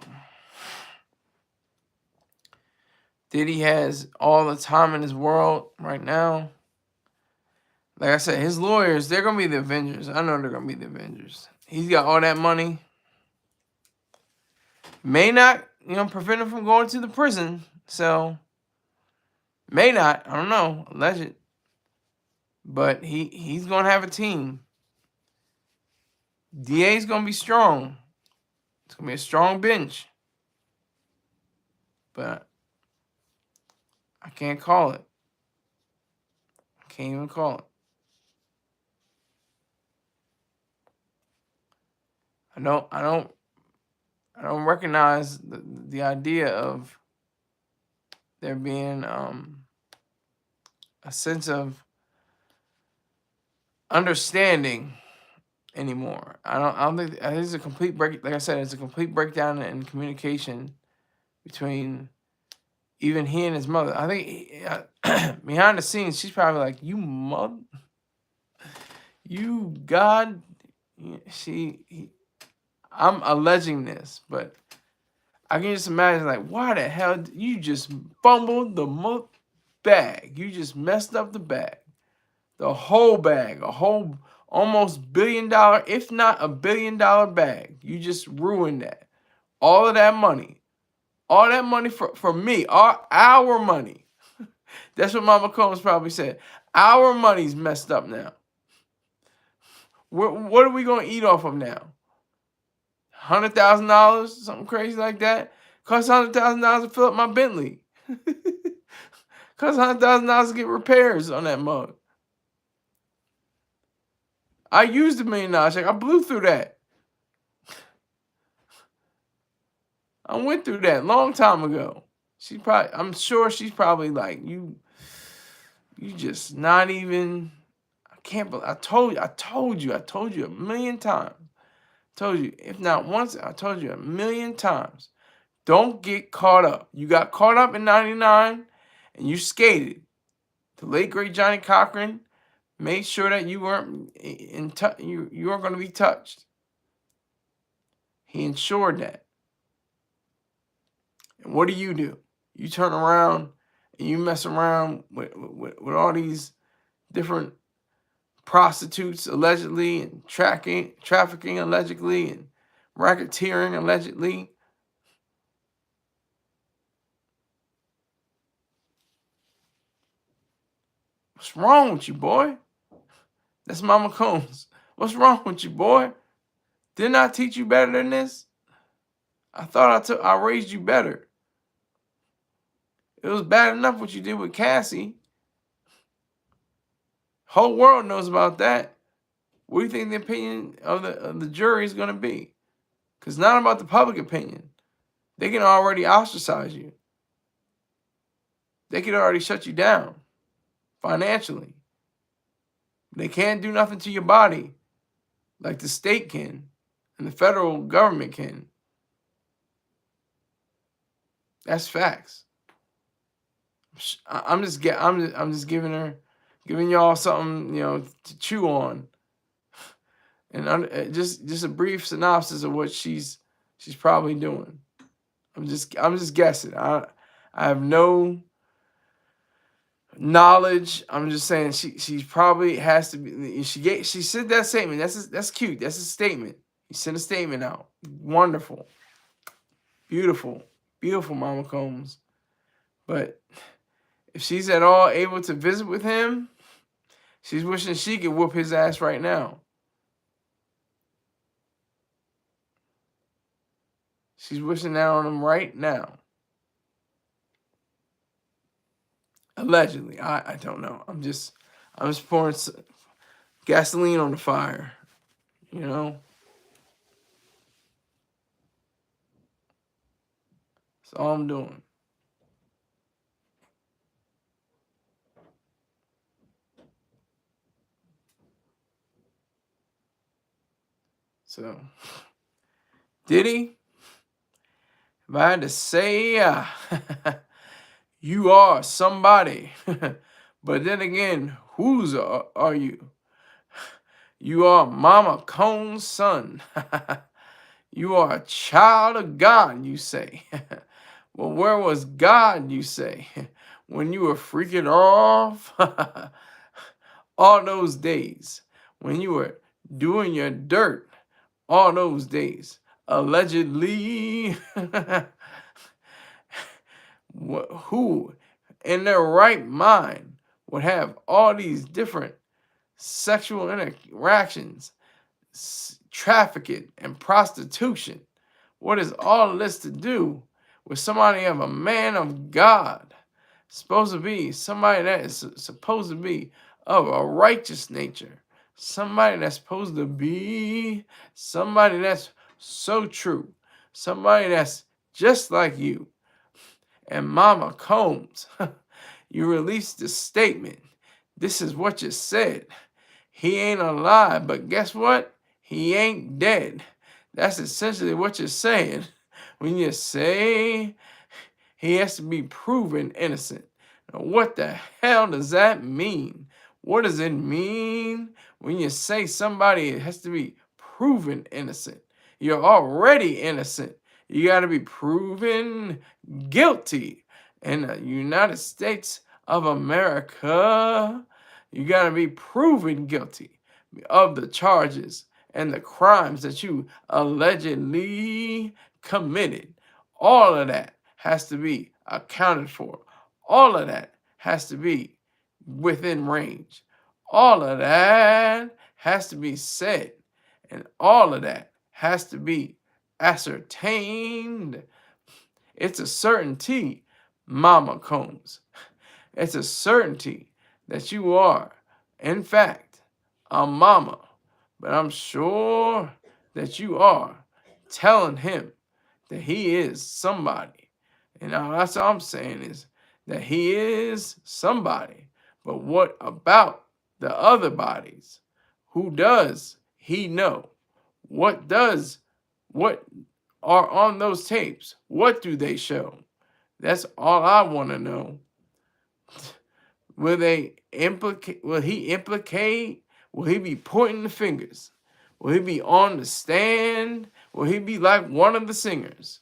[SPEAKER 1] Diddy has all the time in his world right now. Like I said, his lawyers, they're going to be the Avengers. I know they're going to be the Avengers. He's got all that money. May not, prevent him from going to the prison. So, may not. I don't know. Alleged. But he's going to have a team. DA's going to be strong. It's going to be a strong bench. But I can't call it. I can't even call it. I don't recognize the idea of there being a sense of understanding anymore. I think it's a complete break. Like I said, it's a complete breakdown in communication between even he and his mother. I think behind the scenes, she's probably like, "You mother, you God." I'm alleging this, but I can just imagine, like, why the hell did you just fumbled the bag? You just messed up the bag, the whole bag, a whole almost $1 billion, if not a $1 billion bag. You just ruined that. All of that money. All that money for me, our money. That's what Mama Combs probably said. Our money's messed up now. What are we going to eat off of now? $100,000? Something crazy like that? Cost $100,000 to fill up my Bentley. Cost $100,000 to get repairs on that mug. I used $1 million check. I blew through that. I went through that long time ago. I'm sure she's probably like, you just not even, I can't believe, I told you $1 million times. Told you, if not once, I told you $1 million times. Don't get caught up. You got caught up in 99 and you skated. The late great Johnny Cochran made sure that you weren't you weren't going to be touched. He ensured that. And what do? You turn around and you mess around with all these different prostitutes allegedly, and trafficking allegedly, and racketeering allegedly. What's wrong with you, boy? That's Mama Combs. What's wrong with you, boy? Didn't I teach you better than this? I thought I raised you better. It was bad enough what you did with Cassie. Whole world knows about that. What do you think the opinion of the jury is going to be? Because it's not about the public opinion. They can already ostracize you. They can already shut you down financially. They can't do nothing to your body like the state can and the federal government can. That's facts. I'm just giving y'all something, to chew on, and just a brief synopsis of what she's probably doing. I'm just guessing. I have no knowledge. I'm just saying she probably has to be. She said that statement. That's cute. That's a statement. You sent a statement out. Wonderful, beautiful, beautiful, Mama Combs. But if she's at all able to visit with him, she's wishing she could whoop his ass right now. She's wishing that on him right now. Allegedly. I don't know. I'm just pouring gasoline on the fire. That's all I'm doing. So, Diddy, if I had to say, you are somebody. But then again, whose are you? You are Mama Combs' son. You are a child of God, you say. Well, where was God, you say, when you were freaking off? All those days when you were doing your dirt. All those days, allegedly. Who in their right mind would have all these different sexual interactions, trafficking, and prostitution? What is all this to do with somebody of a man of God? Supposed to be somebody that is supposed to be of a righteous nature. Somebody that's supposed to be somebody that's so true. Somebody that's just like you. And Mama Combs, you released a statement. This is what you said. He ain't alive, but guess what? He ain't dead. That's essentially what you're saying when you say He has to be proven innocent. Now, what the hell does that mean? What does it mean when you say somebody has to be proven innocent? You're already innocent. You got to be proven guilty. In the United States of America, you got to be proven guilty of the charges and the crimes that you allegedly committed. All of that has to be accounted for. All of that has to be within range. All of that has to be said. And all of that has to be ascertained. It's a certainty, Mama Combs. It's a certainty that you are, in fact, a mama. But I'm sure that you are telling him that he is somebody. And now that's all I'm saying is that he is somebody. But what about the other bodies? Who does he know? What are on those tapes? What do they show? That's all I want to know. Will he implicate? Will he be pointing the fingers? Will he be on the stand? Will he be like one of the singers?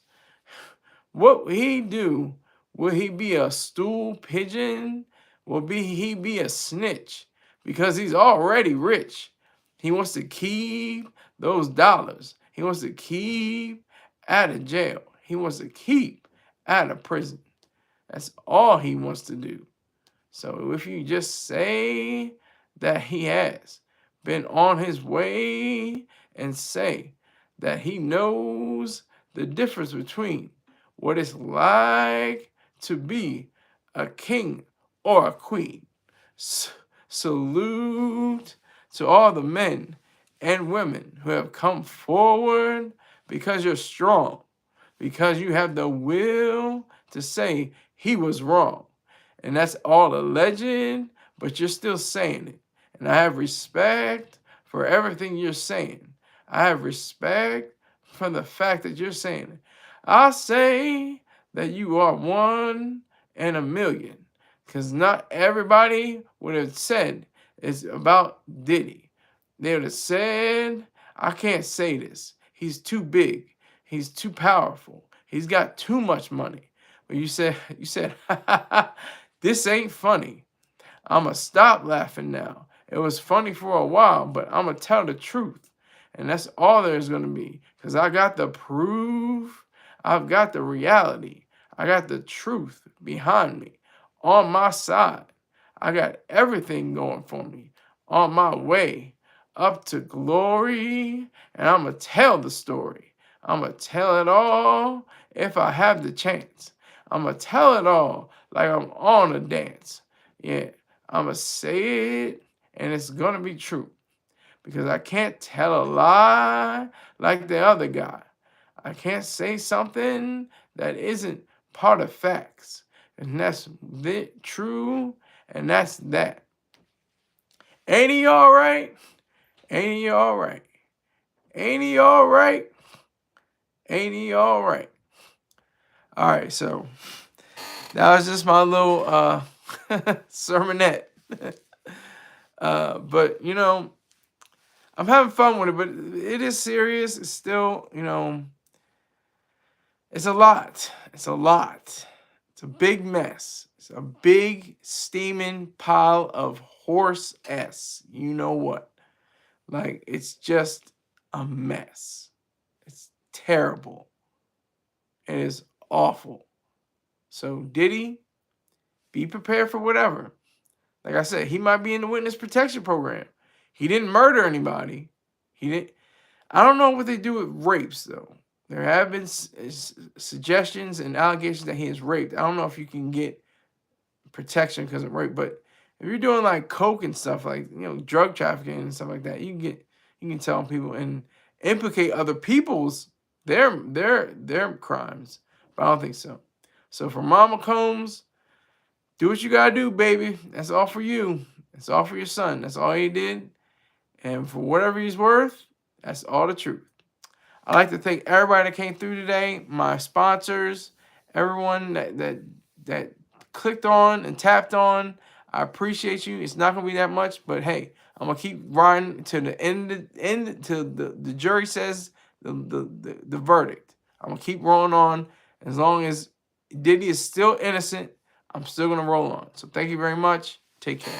[SPEAKER 1] What will he do? Will he be a stool pigeon? Will he be a snitch? Because he's already rich. He wants to keep those dollars. He wants to keep out of jail. He wants to keep out of prison. That's all he wants to do. So if you just say that he has been on his way and say that he knows the difference between what it's like to be a king or a queen. Salute to all the men and women who have come forward because you're strong, because you have the will to say he was wrong. And that's all alleged, but you're still saying it. And I have respect for everything you're saying. I have respect for the fact that you're saying it. I'll say that you are 1 in a million, because not everybody would have said it's about Diddy. They would have said, I can't say this. He's too big. He's too powerful. He's got too much money. But you said, this ain't funny. I'm going to stop laughing now. It was funny for a while, but I'm going to tell the truth. And that's all there's going to be. Because I got the proof. I've got the reality. I got the truth behind me. On my side. I got everything going for me. On my way up to glory. And I'm going to tell the story. I'm going to tell it all if I have the chance. I'm going to tell it all like I'm on a dance. Yeah, I'm going to say it, and it's going to be true. Because I can't tell a lie like the other guy. I can't say something that isn't part of facts. And that's true, and that's that. Ain't he all right? Ain't he all right? Ain't he all right? Ain't he all right? All right, so that was just my little sermonette. But, you know, I'm having fun with it, but it is serious. It's still, you know, it's a lot. It's a lot. It's a big mess. It's a big steaming pile of horse S. You know what? Like, it's just a mess. It's terrible. It is awful. So Diddy, be prepared for whatever. Like I said, he might be in the witness protection program. He didn't murder anybody. He didn't. I don't know what they do with rapes, though. There have been suggestions and allegations that he is raped. I don't know if you can get protection because of rape, but if you're doing like coke and stuff, like, you know, drug trafficking and stuff like that, you can tell people and implicate other people's their crimes. But I don't think so. So for Mama Combs, do what you gotta do, baby. That's all for you. That's all for your son. That's all he did. And for whatever he's worth, that's all the truth. I'd like to thank everybody that came through today, my sponsors, Everyone that clicked on and tapped on, I appreciate you. It's not gonna be that much, but hey, I'm gonna keep riding to the end till the jury says the verdict. I'm gonna keep rolling on as long as Diddy is still innocent. I'm still gonna roll on. So thank you very much. Take care.